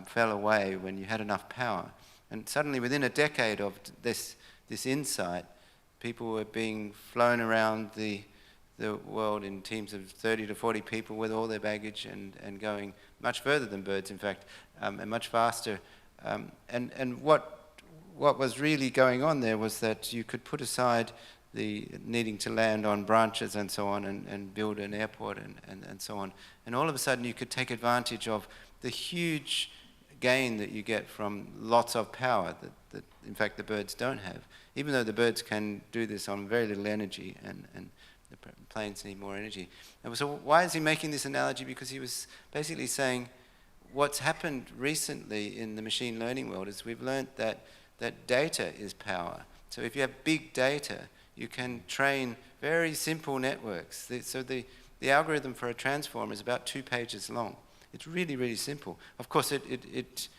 fell away when you had enough power. And suddenly within a decade of this insight, people were being flown around the world in teams of 30 to 40 people with all their baggage and going much further than birds, in fact, and much faster. And what was really going on there was that you could put aside the needing to land on branches and so on and build an airport and so on. And all of a sudden you could take advantage of the huge gain that you get from lots of power that in fact the birds don't have, even though the birds can do this on very little energy, and the planes need more energy. And so why is he making this analogy? Because he was basically saying what's happened recently in the machine learning world is we've learned that data is power. So if you have big data, you can train very simple networks. So the algorithm for a transformer is about 2 pages long. It's really, really simple. Of course, it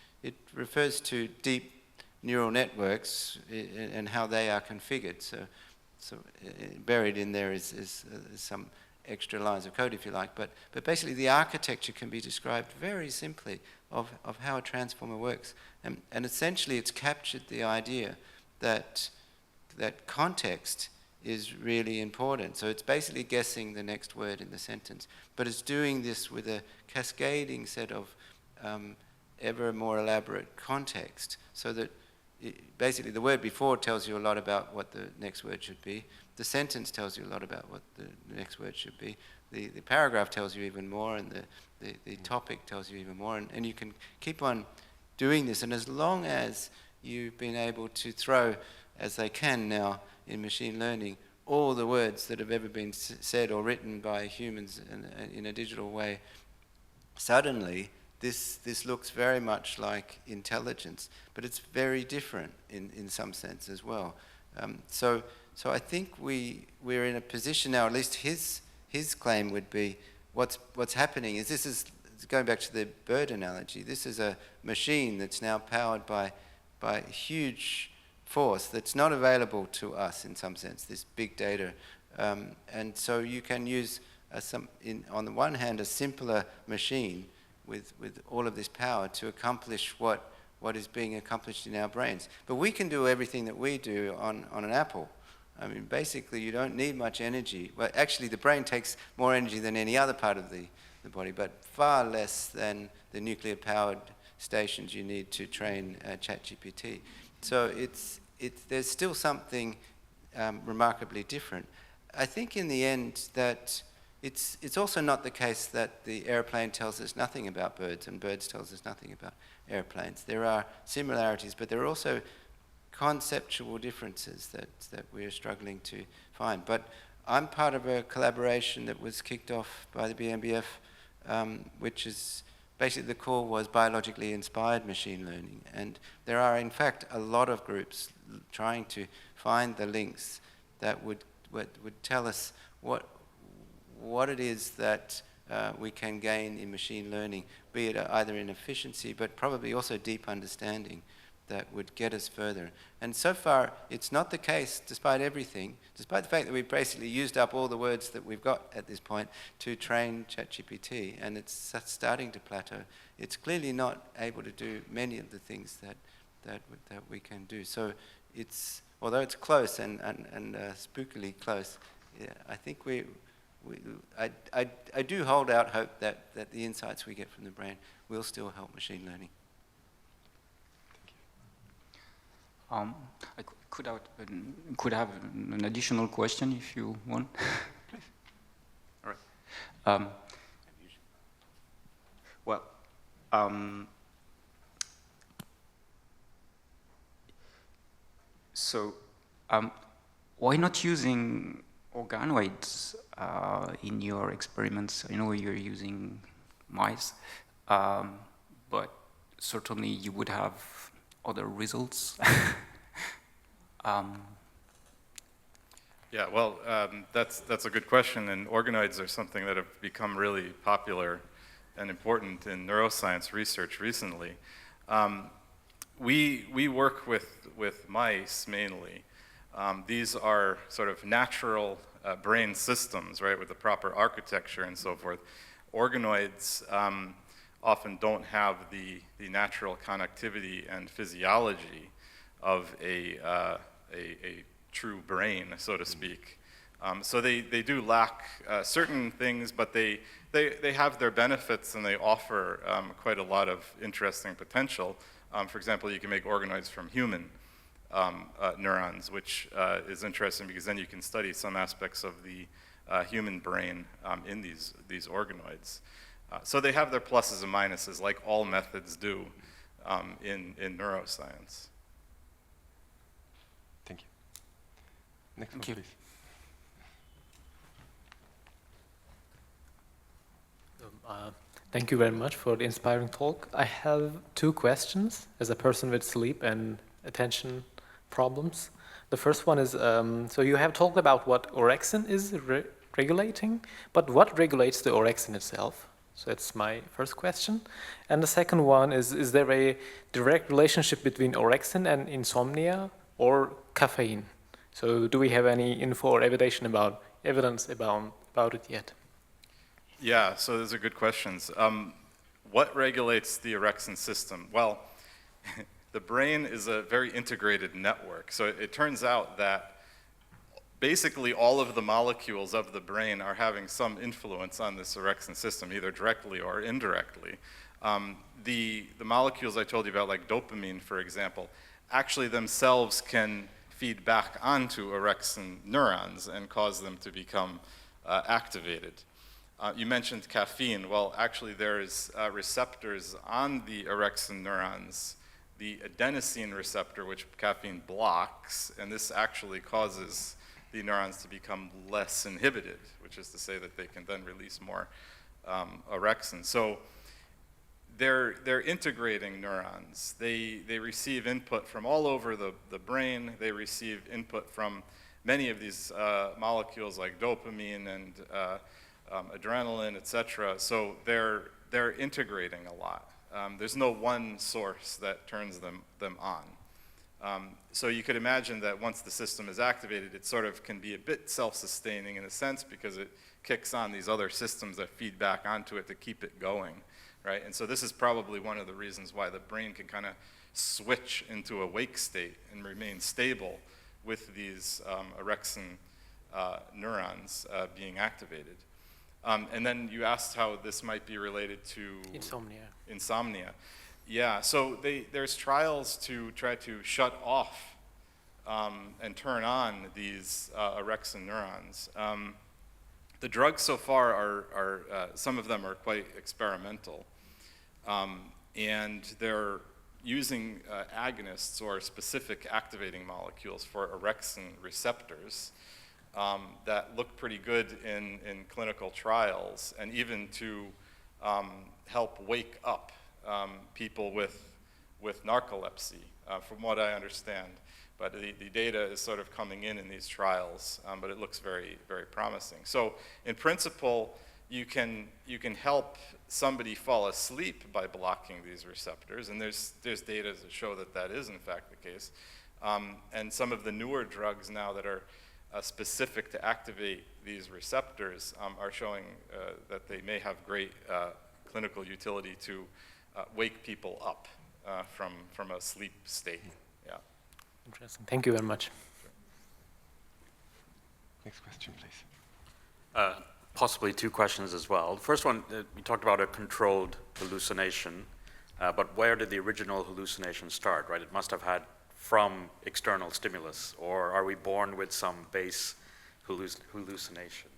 refers to deep neural networks and how they are configured. So buried in there is some extra lines of code, if you like. But basically, the architecture can be described very simply of how a transformer works. And essentially, it's captured the idea that context is really important. So it's basically guessing the next word in the sentence, but it's doing this with a cascading set of ever more elaborate context, so that basically the word before tells you a lot about what the next word should be, the sentence tells you a lot about what the next word should be, the paragraph tells you even more, and the topic tells you even more, and you can keep on doing this. And as long as you've been able to throw, as they can now in machine learning, all the words that have ever been said or written by humans in a digital way, suddenly this looks very much like intelligence, but it's very different in some sense as well. So I think we're in a position now, at least his claim would be, what's happening is, this is going back to the bird analogy, this is a machine that's now powered by huge force that's not available to us in some sense, this big data. And so you can use, on the one hand, a simpler machine with all of this power to accomplish what is being accomplished in our brains. But we can do everything that we do on an apple. I mean, basically, you don't need much energy. Well, actually, the brain takes more energy than any other part of the body, but far less than the nuclear-powered stations you need to train ChatGPT. So there's still something remarkably different. I think in the end that it's also not the case that the airplane tells us nothing about birds and birds tells us nothing about airplanes. There are similarities, but there are also conceptual differences that we're struggling to find. But I'm part of a collaboration that was kicked off by the BMBF, which is basically, the call was biologically inspired machine learning. And there are, in fact, a lot of groups trying to find the links that would tell us what it is that we can gain in machine learning, be it either in efficiency, but probably also deep understanding that would get us further. And so far, it's not the case, despite everything, despite the fact that we've basically used up all the words that we've got at this point to train ChatGPT, and it's starting to plateau. It's clearly not able to do many of the things that we can do. So although it's close and spookily close, yeah, I think I do hold out hope that the insights we get from the brain will still help machine learning. I could have an additional question if you want. Please. All right. Why not using organoids in your experiments? I know you're using mice, but certainly you would have other results. Yeah, well, that's a good question, and organoids are something that have become really popular and important in neuroscience research recently. We work with mice mainly. These are sort of natural brain systems, right, with the proper architecture and so forth. Organoids often don't have the natural connectivity and physiology of a true brain, so to speak. So they do lack certain things, but they have their benefits and they offer quite a lot of interesting potential. For example, you can make organoids from human neurons, which is interesting because then you can study some aspects of the human brain in these organoids. So they have their pluses and minuses, like all methods do in neuroscience. Thank you. Next one, please. Thank you very much for the inspiring talk. I have two questions as a person with sleep and attention problems. The first one is, so you have talked about what orexin is regulating, but what regulates the orexin itself? So that's my first question. And the second one is there a direct relationship between orexin and insomnia or caffeine? So do we have any info or evidence about it yet? Yeah, so those are good questions. What regulates the orexin system? Well, the brain is a very integrated network. So it turns out that basically all of the molecules of the brain are having some influence on this orexin system, either directly or indirectly. The molecules I told you about, like dopamine, for example, actually themselves can feed back onto orexin neurons and cause them to become activated. You mentioned caffeine. Well, actually, there's receptors on the orexin neurons, the adenosine receptor, which caffeine blocks, and this actually causes the neurons to become less inhibited, which is to say that they can then release more orexin. So they're integrating neurons. They receive input from all over the brain. They receive input from many of these molecules like dopamine and adrenaline, etc. So they're integrating a lot. There's no one source that turns them on. So you could imagine that once the system is activated, it sort of can be a bit self-sustaining in a sense because it kicks on these other systems that feed back onto it to keep it going, right? And so this is probably one of the reasons why the brain can kind of switch into a wake state and remain stable with these orexin neurons being activated. And then you asked how this might be related to insomnia. Yeah, so there's trials to try to shut off and turn on these orexin neurons. The drugs so far are some of them are quite experimental, and they're using agonists or specific activating molecules for orexin receptors that look pretty good in clinical trials, and even to help wake up people with narcolepsy, from what I understand. But the data is sort of coming in these trials, but it looks very, very promising. So in principle, you can help somebody fall asleep by blocking these receptors, and there's data to show that that is in fact the case. And some of the newer drugs now that are specific to activate these receptors are showing that they may have great clinical utility to wake people up from a sleep state. Yeah. Interesting. Thank you very much. Sure. Next question, please. Possibly two questions as well. The first one, you talked about a controlled hallucination, but where did the original hallucination start, right? It must have had from external stimulus, or are we born with some base hallucination?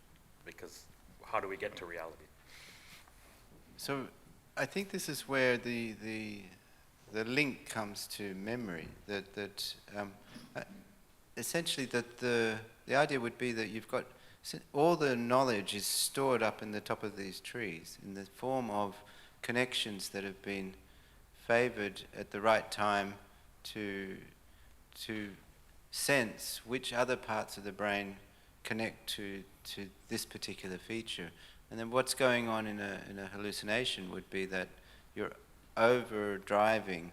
Because how do we get to reality? So I think this is where the link comes to memory. That essentially that the idea would be that you've got all the knowledge is stored up in the top of these trees in the form of connections that have been favored at the right time to sense which other parts of the brain connect to this particular feature. And then what's going on in a hallucination would be that you're overdriving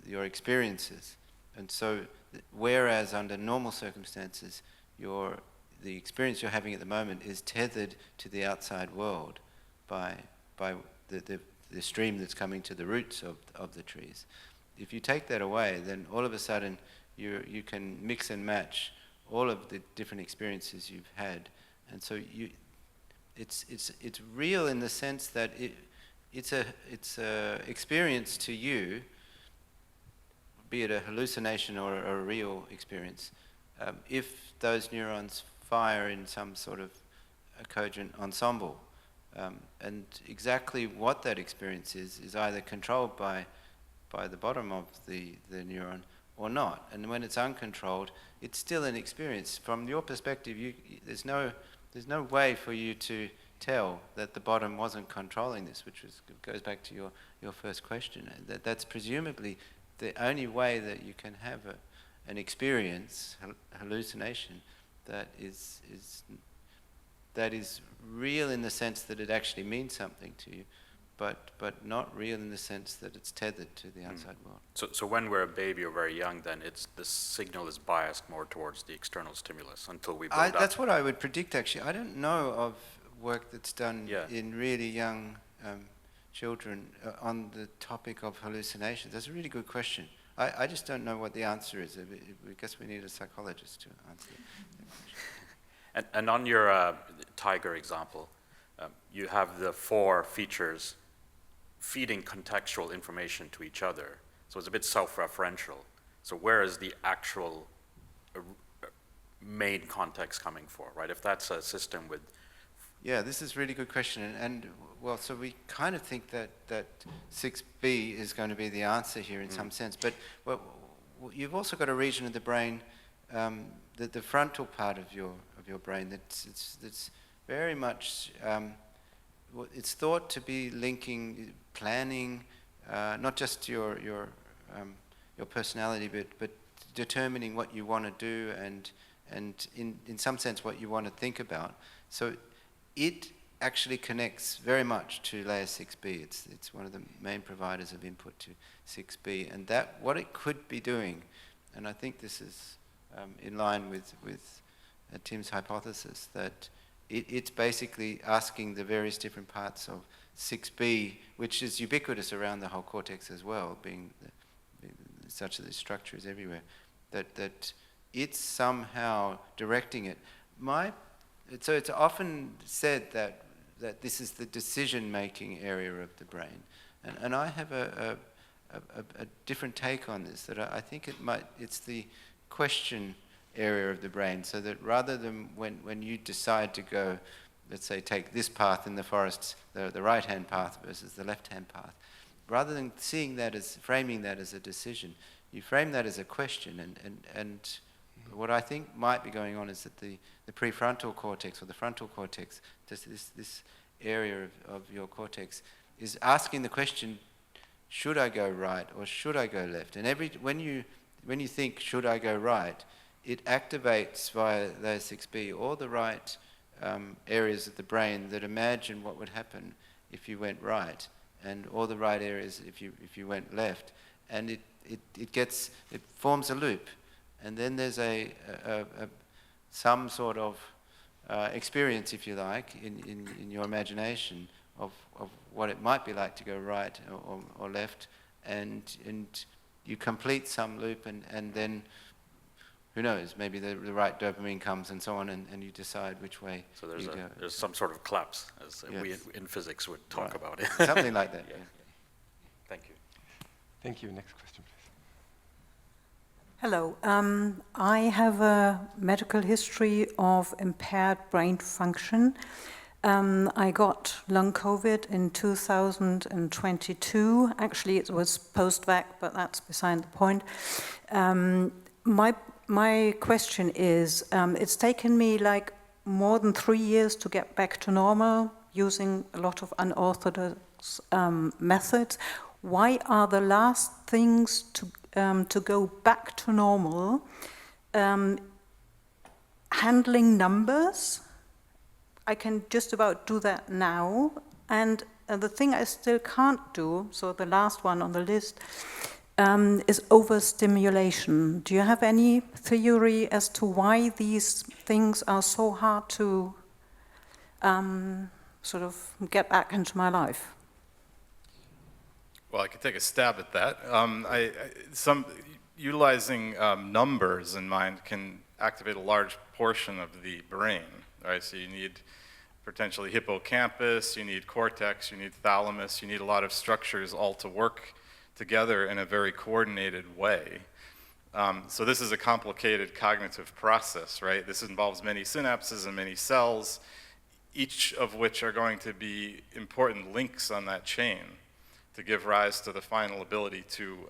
your experiences. And so whereas under normal circumstances the experience you're having at the moment is tethered to the outside world by the stream that's coming to the roots of the trees. If you take that away, then all of a sudden you can mix and match all of the different experiences you've had, and so it's real in the sense that it's a experience to you, be it a hallucination or a real experience, if those neurons fire in some sort of a cogent ensemble, and exactly what that experience is either controlled by the bottom of the neuron or not. And when it's uncontrolled, it's still an experience. From your perspective, there's no way for you to tell that the bottom wasn't controlling this, which goes back to your first question. That's presumably the only way that you can have an experience, hallucination, that is real in the sense that it actually means something to you, but not real in the sense that it's tethered to the outside world. So when we're a baby or very young, then the signal is biased more towards the external stimulus until we build up. That's what I would predict, actually. I don't know of work that's done in really young children on the topic of hallucinations. That's a really good question. I just don't know what the answer is. I guess we need a psychologist to answer it. And on your tiger example, you have the 4 features feeding contextual information to each other. So it's a bit self-referential. So where is the actual main context coming for, right? If that's a system with Yeah, this is a really good question. And well, so we kind of think that 6B is going to be the answer here in some sense. But well, you've also got a region of the brain, the frontal part of your brain that's very much, it's thought to be linking planning, not just your personality, but determining what you want to do and in some sense what you want to think about. So it actually connects very much to layer 6B. It's one of the main providers of input to 6B, and that what it could be doing, and I think this is in line with Tim's hypothesis, that it's basically asking the various different parts of 6B, which is ubiquitous around the whole cortex as well, being such that the structure is everywhere, that it's somehow directing it. So it's often said that this is the decision-making area of the brain, and I have a different take on this. That I think it's the question area of the brain. So that rather than when you decide to go, let's say, take this path in the forest, the right-hand path versus the left-hand path, rather than framing that as a decision, you frame that as a question. And what I think might be going on is that the prefrontal cortex or the frontal cortex, this area of your cortex, is asking the question, should I go right or should I go left? And when you think, should I go right, it activates via layer 6B all the right areas of the brain that imagine what would happen if you went right, and all the right areas if you went left, and it forms a loop. And then there's some sort of experience, if you like, in your imagination of what it might be like to go right or left, and you complete some loop, and then who knows, maybe the right dopamine comes and so on, and you decide which way you go. There's some sort of collapse, as Yes. we in physics would talk about it. Something like that. Yeah. Yeah. Thank you. Thank you. Next question, please. Hello. I have a medical history of impaired brain function. I got long COVID in 2022. Actually, it was post-vac, but that's beside the point. My question is, it's taken me like more than 3 years to get back to normal using a lot of unorthodox methods. Why are the last things to go back to normal handling numbers? I can just about do that now. And the thing I still can't do, so the last one on the list, is overstimulation. Do you have any theory as to why these things are so hard to sort of get back into my life? Well, I could take a stab at that. Utilizing numbers in mind can activate a large portion of the brain, right? So you need potentially hippocampus, you need cortex, you need thalamus, you need a lot of structures all to work together in a very coordinated way. So this is a complicated cognitive process, right? This involves many synapses and many cells, each of which are going to be important links on that chain to give rise to the final ability to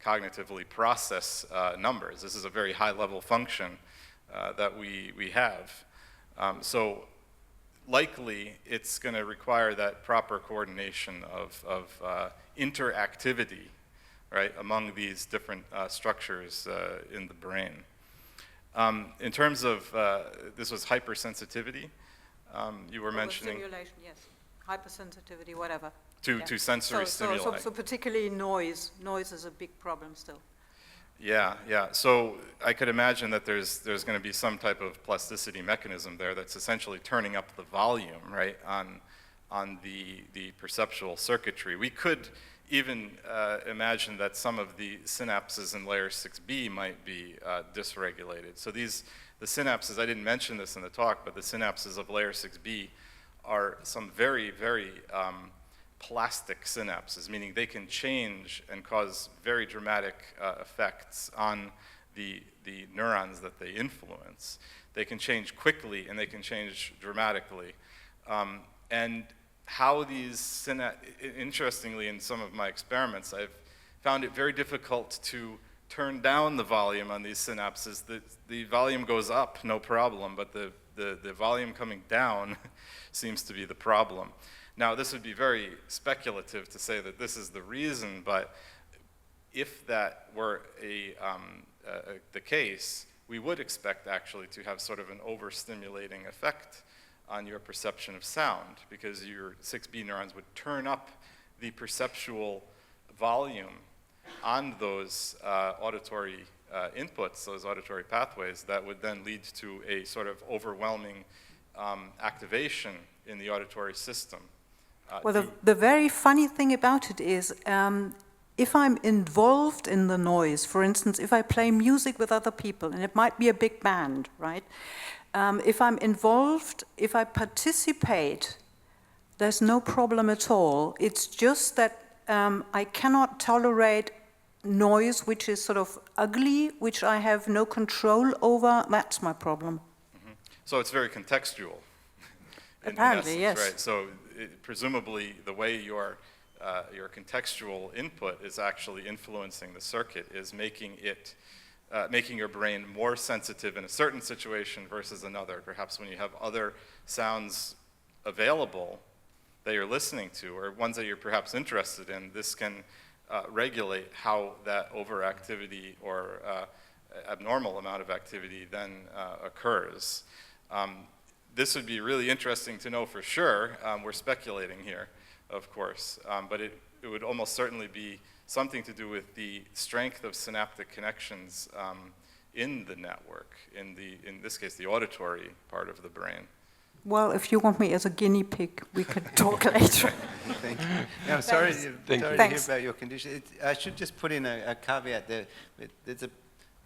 cognitively process numbers. This is a very high-level function that we have. So likely, it's going to require that proper coordination of interactivity, right, among these different structures in the brain. In terms of, this was hypersensitivity, you were mentioning. Stimulation, yes. Hypersensitivity, whatever. To sensory stimuli. So particularly noise. Noise is a big problem still. Yeah. So I could imagine that there's going to be some type of plasticity mechanism there that's essentially turning up the volume, right, on the perceptual circuitry. We could even imagine that some of the synapses in layer 6B might be dysregulated. So the synapses, I didn't mention this in the talk, but the synapses of layer 6B are some very, very plastic synapses, meaning they can change and cause very dramatic effects on the neurons that they influence. They can change quickly and they can change dramatically. And how these interestingly, in some of my experiments, I've found it very difficult to turn down the volume on these synapses. The volume goes up, no problem, but the volume coming down seems to be the problem. Now, this would be very speculative to say that this is the reason, but if that were the case, we would expect actually to have sort of an overstimulating effect on your perception of sound, because your 6B neurons would turn up the perceptual volume on those auditory inputs, those auditory pathways, that would then lead to a sort of overwhelming activation in the auditory system. Well, the very funny thing about it is, if I'm involved in the noise, for instance, if I play music with other people, and it might be a big band, right? If I'm involved, if I participate, there's no problem at all. It's just that I cannot tolerate noise which is sort of ugly, which I have no control over. That's my problem. Mm-hmm. So it's very contextual. Apparently, essence, yes. Right? So presumably the way your contextual input is actually influencing the circuit is making it making your brain more sensitive in a certain situation versus another. Perhaps when you have other sounds available that you're listening to, or ones that you're perhaps interested in, this can regulate how that overactivity or abnormal amount of activity then occurs. This would be really interesting to know for sure. We're speculating here, of course, but it would almost certainly be something to do with the strength of synaptic connections in the network, in this case, the auditory part of the brain. Well, if you want me as a guinea pig, we can talk later. Thank you. Yeah, I'm sorry, to hear about your condition. I should just put in a caveat there.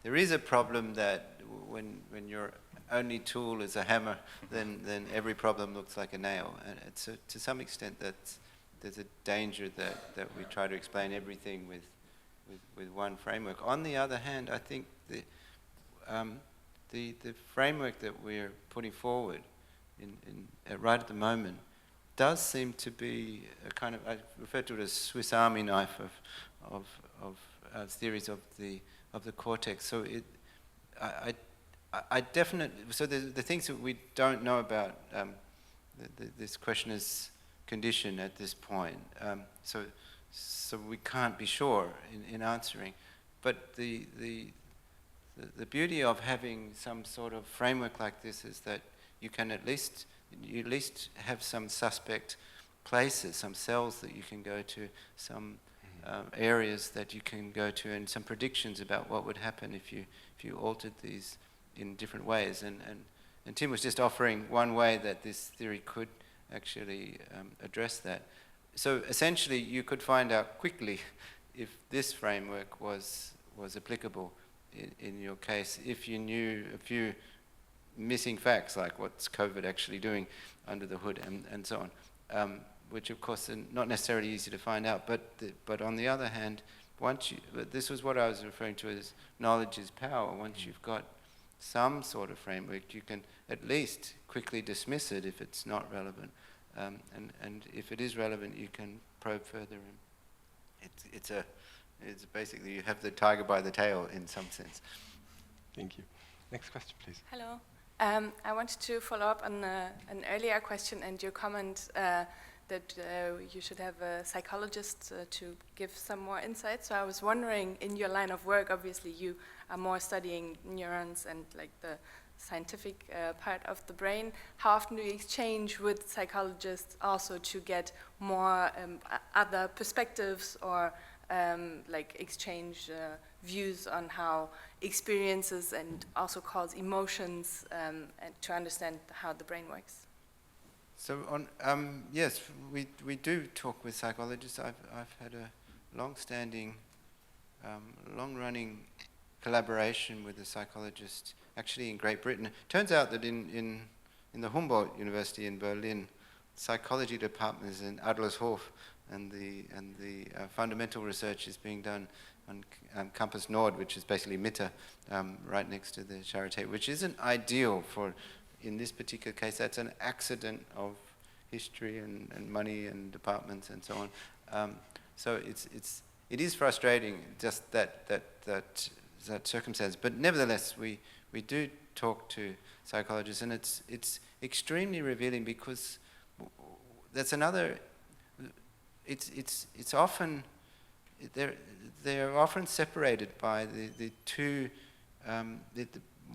There is a problem that when your only tool is a hammer, then every problem looks like a nail. And it's to some extent there's a danger that we try to explain everything with one framework. On the other hand, I think the framework that we're putting forward right at the moment does seem to be a kind of, I refer to it as Swiss Army knife of theories of the cortex. So I definitely, so the things that we don't know about this questioner's condition at this point, so we can't be sure in answering. But the beauty of having some sort of framework like this is that you can at least have some suspect places, some cells that you can go to, some areas that you can go to, and some predictions about what would happen if you altered these in different ways. And Tim was just offering one way that this theory could actually address that. So essentially, you could find out quickly if this framework was applicable in your case, if you knew a few missing facts, like what's COVID actually doing under the hood and so on, which of course are not necessarily easy to find out. But on the other hand, this was what I was referring to as knowledge is power. Once you've got some sort of framework, you can at least quickly dismiss it if it's not relevant. And if it is relevant, you can probe further. It's basically you have the tiger by the tail in some sense. Thank you. Next question, please. Hello. I wanted to follow up on an earlier question and your comment that you should have a psychologist to give some more insight. So I was wondering, in your line of work, obviously you are more studying neurons and like the scientific part of the brain. How often do you exchange with psychologists also to get more other perspectives or like exchange views on how experiences and also cause emotions and to understand how the brain works? So yes, we do talk with psychologists. I've had a long-standing, long-running collaboration with a psychologist actually in Great Britain. It turns out that in the Humboldt University in Berlin, psychology department is in Adlershof, and the fundamental research is being done on Campus Nord, which is basically Mitte, right next to the Charité, which isn't ideal for, in this particular case, that's an accident of history and money and departments and so on. So it is frustrating, just that circumstance. But nevertheless, we do talk to psychologists, and it's extremely revealing, because that's another. It's often they're often separated by the two.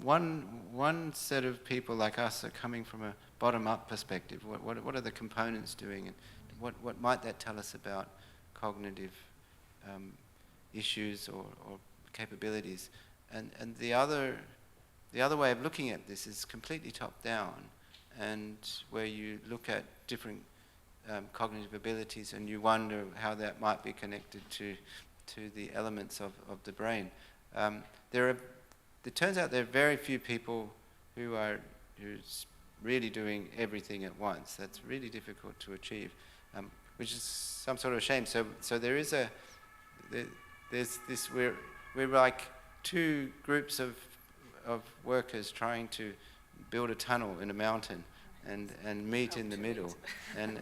One set of people like us are coming from a bottom-up perspective. What are the components doing, and what might that tell us about cognitive issues or capabilities? And the other way of looking at this is completely top-down, and where you look at different cognitive abilities, and you wonder how that might be connected to the elements of the brain. It turns out there are very few people who's really doing everything at once. That's really difficult to achieve, which is some sort of shame. So there's this. We're like two groups of workers trying to build a tunnel in a mountain and meet in the middle, and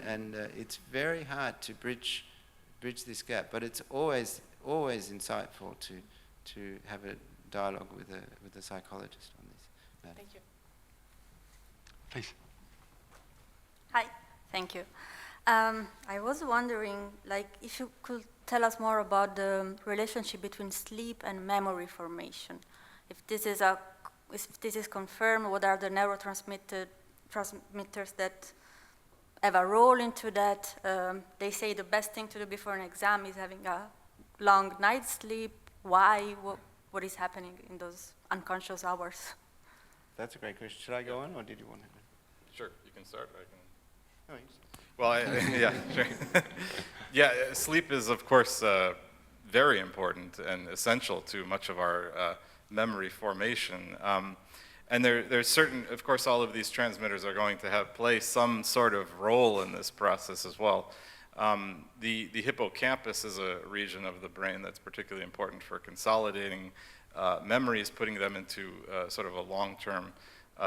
it's very hard to bridge this gap. But it's always insightful to have a dialogue with a psychologist on this matter. Thank you. Please. Hi, thank you. I was wondering, if you could tell us more about the relationship between sleep and memory formation. If this is confirmed, what are the neurotransmitters that have a role into that? They say the best thing to do before an exam is having a long night's sleep. Why? What is happening in those unconscious hours? That's a great question. Should I go on, or did you want to? Sure, you can start. I can. Oh, you start. Well, yeah, sure. Yeah, sleep is, of course, very important and essential to much of our memory formation. And there's certain, of course, all of these transmitters are going to play some sort of role in this process as well. The hippocampus is a region of the brain that's particularly important for consolidating memories, putting them into sort of a long-term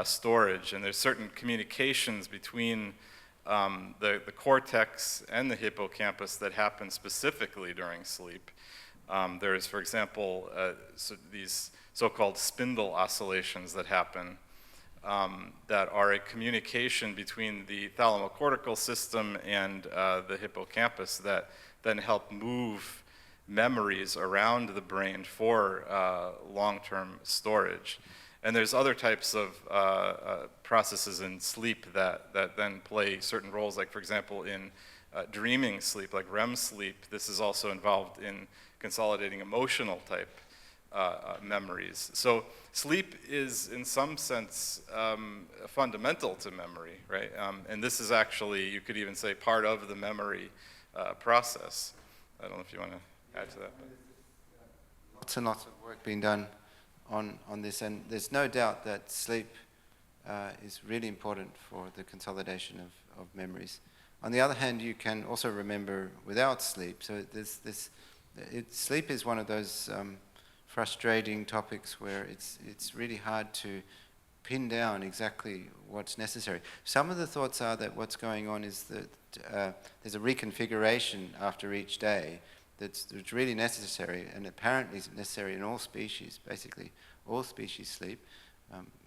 storage. And there's certain communications between the cortex and the hippocampus that happen specifically during sleep. There's, for example, these so-called spindle oscillations that happen that are a communication between the thalamocortical system and the hippocampus that then help move memories around the brain for long-term storage. And there's other types of processes in sleep that then play certain roles, like, for example, in dreaming sleep, like REM sleep. This is also involved in consolidating emotional type memories. So sleep is, in some sense, fundamental to memory, right? And this is actually, you could even say, part of the memory process. I don't know if you want to add to that. Lots and lots of work being done on this, and there's no doubt that sleep is really important for the consolidation of memories. On the other hand, you can also remember without sleep. So sleep is one of those frustrating topics where it's really hard to pin down exactly what's necessary. Some of the thoughts are that what's going on is that there's a reconfiguration after each day that's really necessary, and apparently is necessary in all species. Basically, all species sleep,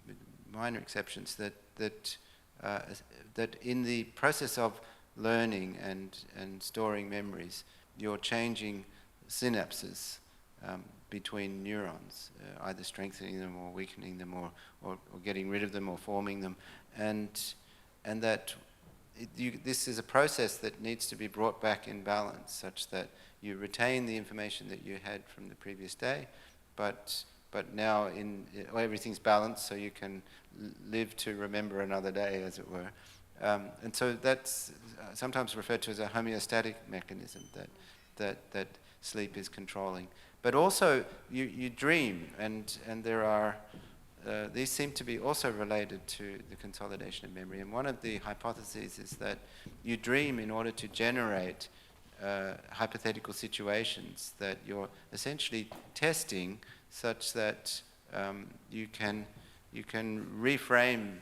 with minor exceptions. That in the process of learning and storing memories, you're changing synapses between neurons, either strengthening them or weakening them, or getting rid of them or forming them, and that this is a process that needs to be brought back in balance, such that you retain the information that you had from the previous day, but now everything's balanced, so you can live to remember another day, as it were. And so that's sometimes referred to as a homeostatic mechanism that sleep is controlling. But also you dream, and there are these seem to be also related to the consolidation of memory. And one of the hypotheses is that you dream in order to generate hypothetical situations that you're essentially testing, such that you can reframe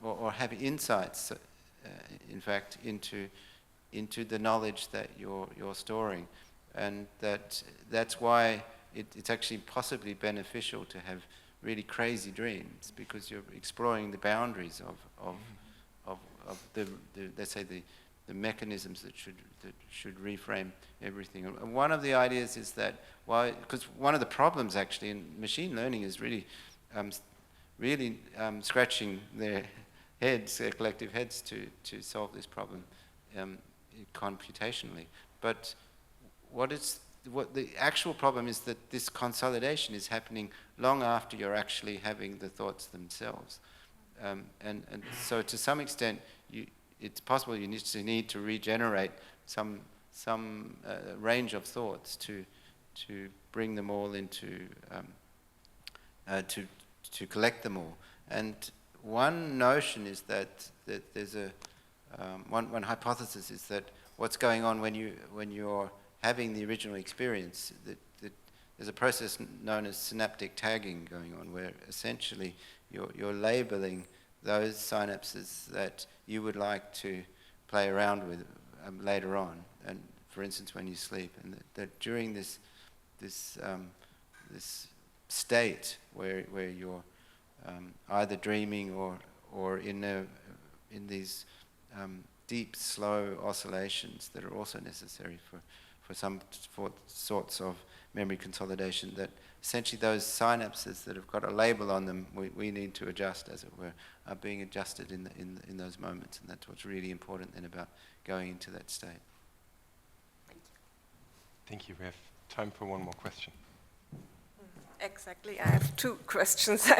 or have insights in fact, into the knowledge that you're storing. And that's why it's actually possibly beneficial to have really crazy dreams, because you're exploring the boundaries of the let's say the mechanisms that should reframe everything. And one of the ideas is that because one of the problems actually in machine learning is really scratching their heads, their collective heads, to solve this problem computationally. But what the actual problem is that this consolidation is happening long after you're actually having the thoughts themselves. And so to some extent, it's possible you need to regenerate some range of thoughts to bring them all into, to collect them all. And one notion is that there's one hypothesis is that what's going on when you're having the original experience, that there's a process known as synaptic tagging going on, where essentially you're labeling those synapses that you would like to play around with later on, and for instance when you sleep, and that during this state where you're either dreaming or in these deep, slow oscillations that are also necessary for some sorts of memory consolidation, that essentially those synapses that have got a label on them, we need to adjust, as it were, are being adjusted in those moments, and that's what's really important then about going into that state. Thank you. We have time for one more question. Exactly. I have two questions.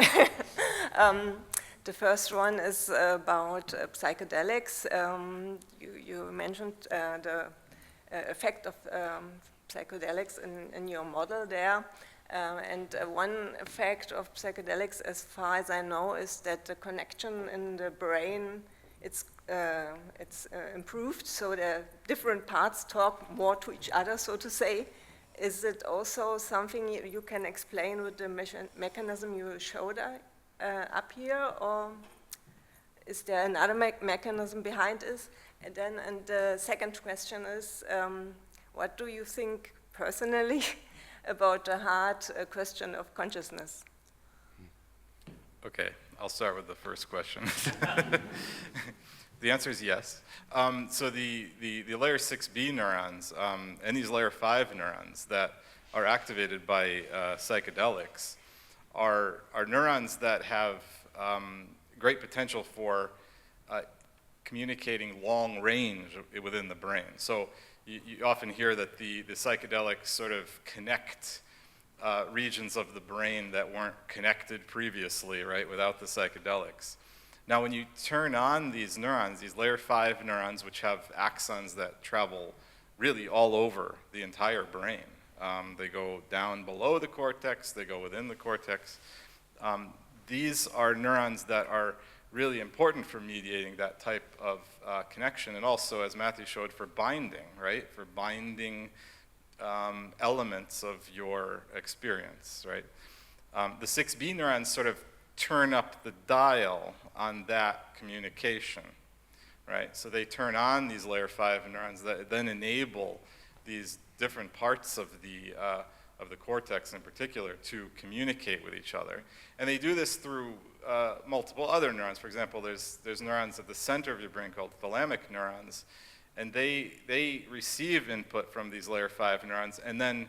The first one is about psychedelics. You mentioned the effect of psychedelics in your model there. And one effect of psychedelics, as far as I know, is that the connection in the brain, it's improved, so the different parts talk more to each other, so to say. Is it also something you can explain with the mechanism you showed up here, or is there another mechanism behind this? And the second question is, what do you think personally about the hard question of consciousness? Okay, I'll start with the first question. The answer is yes. So the layer 6B neurons and these layer 5 neurons that are activated by psychedelics are neurons that have great potential for communicating long range within the brain. So you often hear that the psychedelics sort of connect regions of the brain that weren't connected previously, right, without the psychedelics. Now, when you turn on these neurons, these layer 5 neurons, which have axons that travel really all over the entire brain, they go down below the cortex, they go within the cortex. These are neurons that are really important for mediating that type of connection, and also, as Matthew showed, for binding, right? For binding elements of your experience, right? The 6B neurons sort of turn up the dial on that communication, right? So they turn on these layer 5 neurons that then enable these different parts of the cortex in particular to communicate with each other. And they do this through multiple other neurons. For example, there's neurons at the center of your brain called thalamic neurons, and they receive input from these layer 5 neurons and then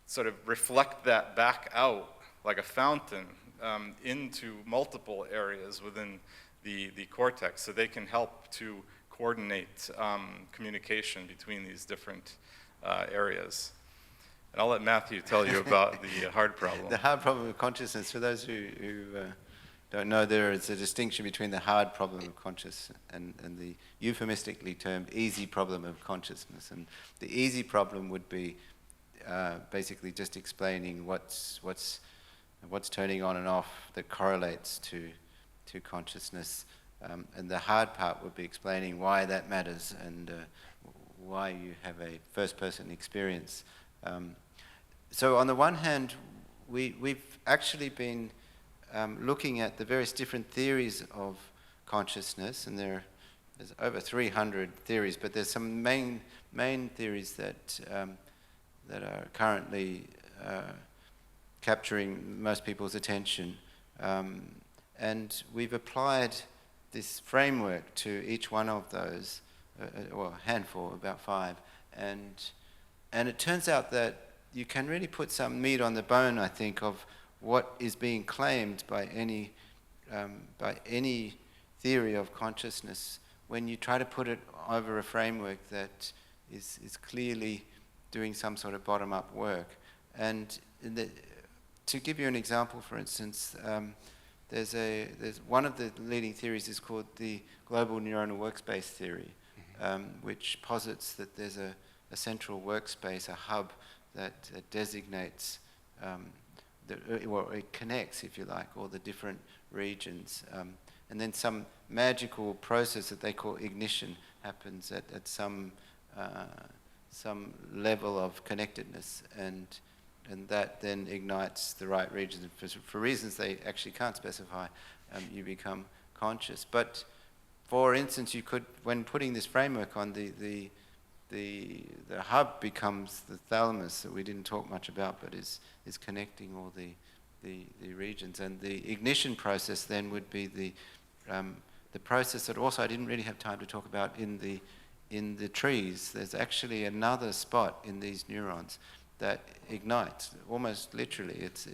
sort of reflect that back out like a fountain into multiple areas within the cortex, so they can help to coordinate communication between these different areas. And I'll let Matthew tell you about the hard problem. The hard problem of consciousness. For those who don't know, there is a distinction between the hard problem of consciousness and the euphemistically termed easy problem of consciousness. And the easy problem would be basically just explaining what's turning on and off that correlates to consciousness. And the hard part would be explaining why that matters and why you have a first-person experience. So on the one hand, we've actually been looking at the various different theories of consciousness, and there are there's over 300 theories, but there's some main theories that are currently capturing most people's attention. And we've applied this framework to each one of those, or a handful, about 5. And it turns out that you can really put some meat on the bone, I think, of what is being claimed by any theory of consciousness when you try to put it over a framework that is clearly doing some sort of bottom-up work. And to give you an example, for instance, there's one of the leading theories is called the global neuronal workspace theory, which posits that there's a central workspace, a hub that designates, it connects, if you like, all the different regions. And then some magical process that they call ignition happens at some level of connectedness, and that then ignites the right regions. For reasons they actually can't specify, you become conscious. But for instance, you could, when putting this framework on, the hub becomes the thalamus that we didn't talk much about, but is connecting all the regions. And the ignition process then would be the process that also I didn't really have time to talk about in the trees. There's actually another spot in these neurons that ignites, almost literally. It's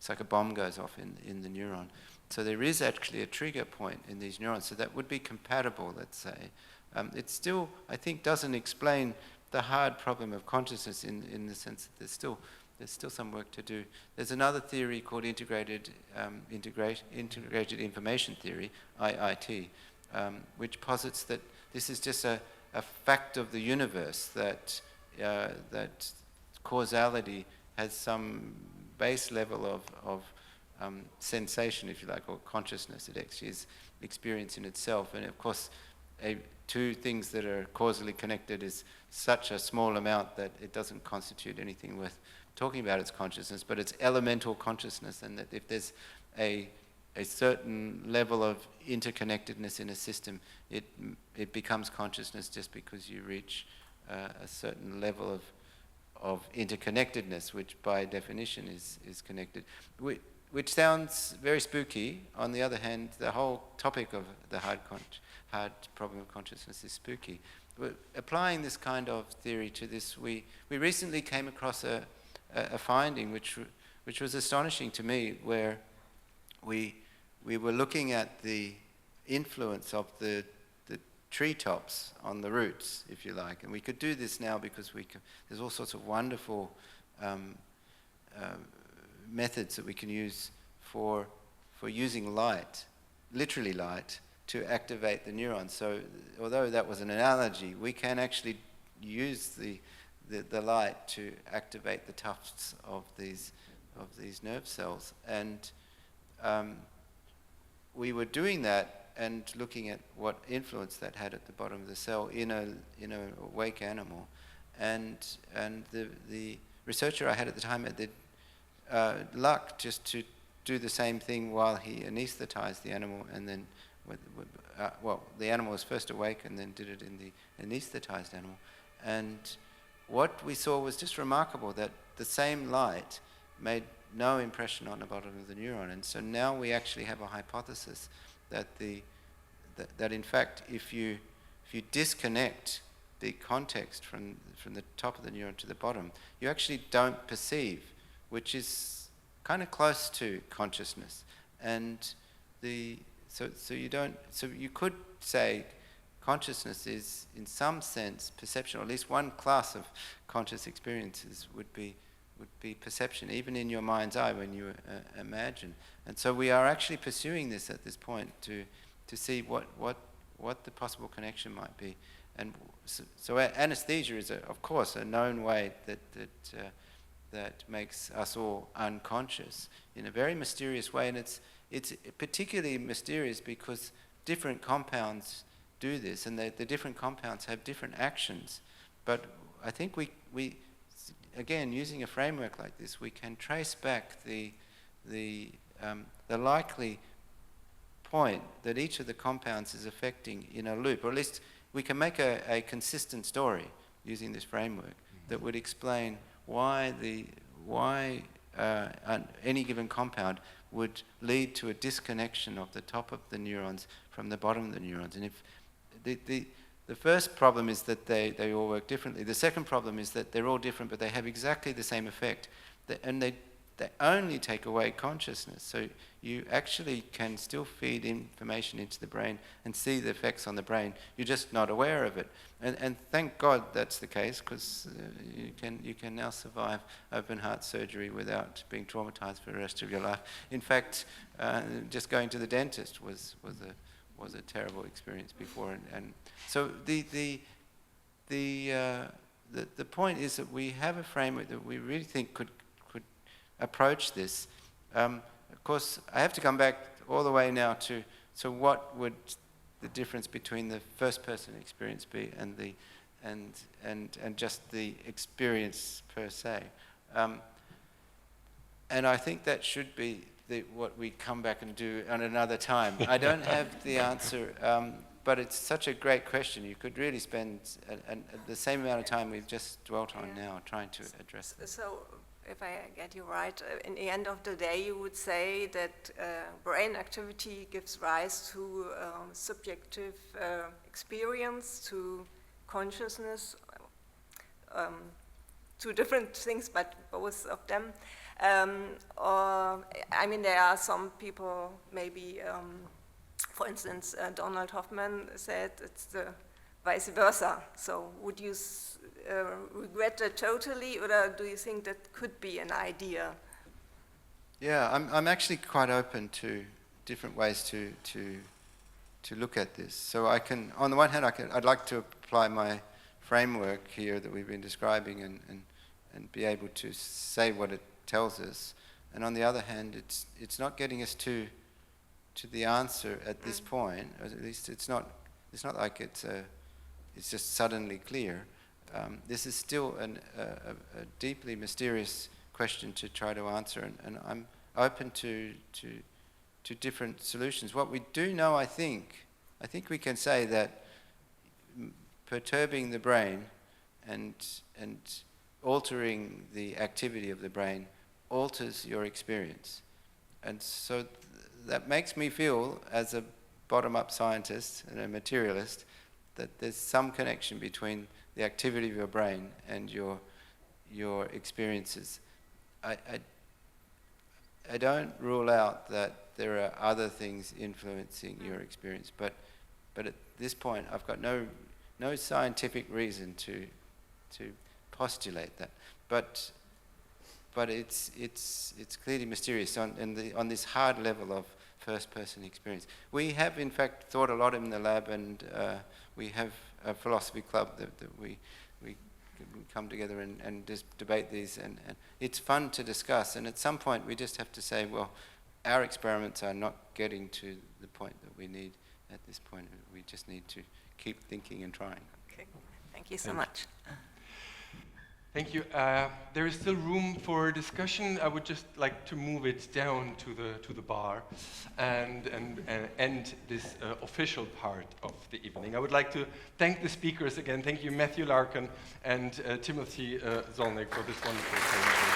like a bomb goes off in the neuron. So there is actually a trigger point in these neurons. So that would be compatible, let's say. It still, I think, doesn't explain the hard problem of consciousness in the sense that there's still some work to do. There's another theory called integrated information theory, IIT, which posits that this is just a fact of the universe, that causality has some base level of sensation, if you like, or consciousness. It actually is experience in itself. And of course, two things that are causally connected is such a small amount that it doesn't constitute anything worth talking about as consciousness, but it's elemental consciousness, and that if there's a certain level of interconnectedness in a system, it becomes consciousness just because you reach a certain level of interconnectedness, which by definition is connected. Which sounds very spooky. On the other hand, the whole topic of the hard problem of consciousness is spooky. But applying this kind of theory to this, we recently came across a finding which was astonishing to me, where we were looking at the influence of the treetops on the roots, if you like. And we could do this now because there's all sorts of wonderful methods that we can use for using light, literally light, to activate the neurons. So although that was an analogy, we can actually use the light to activate the tufts of these nerve cells. And we were doing that and looking at what influence that had at the bottom of the cell in a awake animal. And the researcher I had at the time had the luck just to do the same thing while he anesthetized the animal, and then the animal was first awake and then did it in the anesthetized animal. And what we saw was just remarkable, that the same light made no impression on the bottom of the neuron. And so now we actually have a hypothesis that in fact, if you disconnect the context from the top of the neuron to the bottom, you actually don't perceive, which is kind of close to consciousness. And so you could say consciousness is, in some sense, perception, or at least one class of conscious experiences would be perception, even in your mind's eye when you imagine. And so we are actually pursuing this at this point to see what the possible connection might be. And so anesthesia is, of course, a known way that makes us all unconscious in a very mysterious way. And it's particularly mysterious because different compounds do this, and the different compounds have different actions. But I think we again, using a framework like this, we can trace back the likely point that each of the compounds is affecting in a loop, or at least we can make a consistent story using this framework that would explain why any given compound would lead to a disconnection of the top of the neurons from the bottom of the neurons. And if the first problem is that they all work differently. The second problem is that they're all different, but they have exactly the same effect. And they only take away consciousness. So you actually can still feed information into the brain and see the effects on the brain. You're just not aware of it. And thank God that's the case, because you can now survive open heart surgery without being traumatized for the rest of your life. In fact, just going to the dentist was a terrible experience before. And so the point is that we have a framework that we really think could approach this. Of course, I have to come back all the way now to what would the difference between the first-person experience be and just the experience per se. And I think that should be what we come back and do on another time. I don't have the answer, but it's such a great question. You could really spend the same amount of time we've just dwelt on now trying to address it. So, if I get you right, in the end of the day, you would say that brain activity gives rise to subjective experience, to consciousness, two different things, but both of them. Or, I mean, there are some people, maybe, for instance, Donald Hoffman said it's the vice versa. So would you regret that totally, or do you think that could be an idea? Yeah, I'm actually quite open to different ways to look at this. So I can, on the one hand, I'd like to apply my framework here that we've been describing and be able to say what it tells us. And on the other hand, it's not getting us to the answer at this point. At least it's not like it's just suddenly clear. This is still a deeply mysterious question to try to answer, and I'm open to different solutions. What we do know, I think we can say that perturbing the brain and altering the activity of the brain alters your experience. And so that makes me feel, as a bottom-up scientist and a materialist, that there's some connection between the activity of your brain and your experiences. I don't rule out that there are other things influencing your experience, but at this point I've got no scientific reason to postulate that. But it's clearly mysterious on this hard level of first-person experience. We have, in fact, thought a lot in the lab, and we have a philosophy club that we come together and just debate these, and it's fun to discuss. And at some point, we just have to say, well, our experiments are not getting to the point that we need at this point. We just need to keep thinking and trying. Okay, thank you so much. Thank you. There is still room for discussion. I would just like to move it down to the bar and end this official part of the evening. I would like to thank the speakers again. Thank you, Matthew Larkum and Timothy Zolnik, for this wonderful presentation.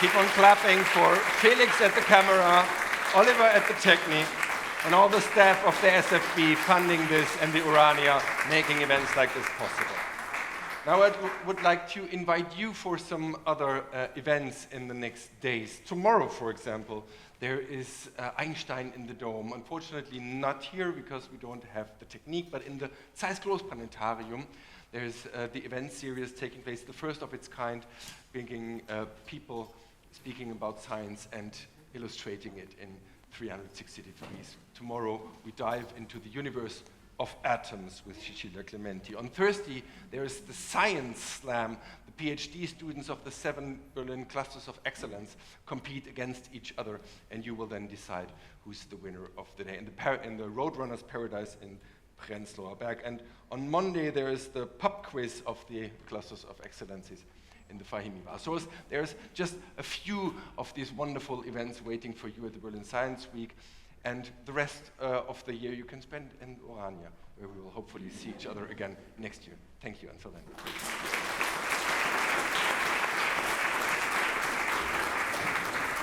Keep on clapping for Felix at the camera, Oliver at the Technique, and all the staff of the SFB funding this, and the Urania making events like this possible. Now I would like to invite you for some other events in the next days. Tomorrow, for example, there is Einstein in the Dome. Unfortunately not here because we don't have the technique, but in the Zeiss Großplanetarium, there's the event series taking place, the first of its kind, bringing people speaking about science and illustrating it in 360 degrees. Tomorrow, we dive into the universe of atoms with Cecilia Clementi. On Thursday, there is the Science Slam. The PhD students of the 7 Berlin Clusters of Excellence compete against each other, and you will then decide who's the winner of the day. In the Roadrunners Paradise in Prenzlauer Berg. And on Monday, there is the pub quiz of the Clusters of Excellences in the Fahimi Bar. So there's just a few of these wonderful events waiting for you at the Berlin Science Week, and the rest of the year you can spend in Orania, where we will hopefully see each other again next year. Thank you, until then.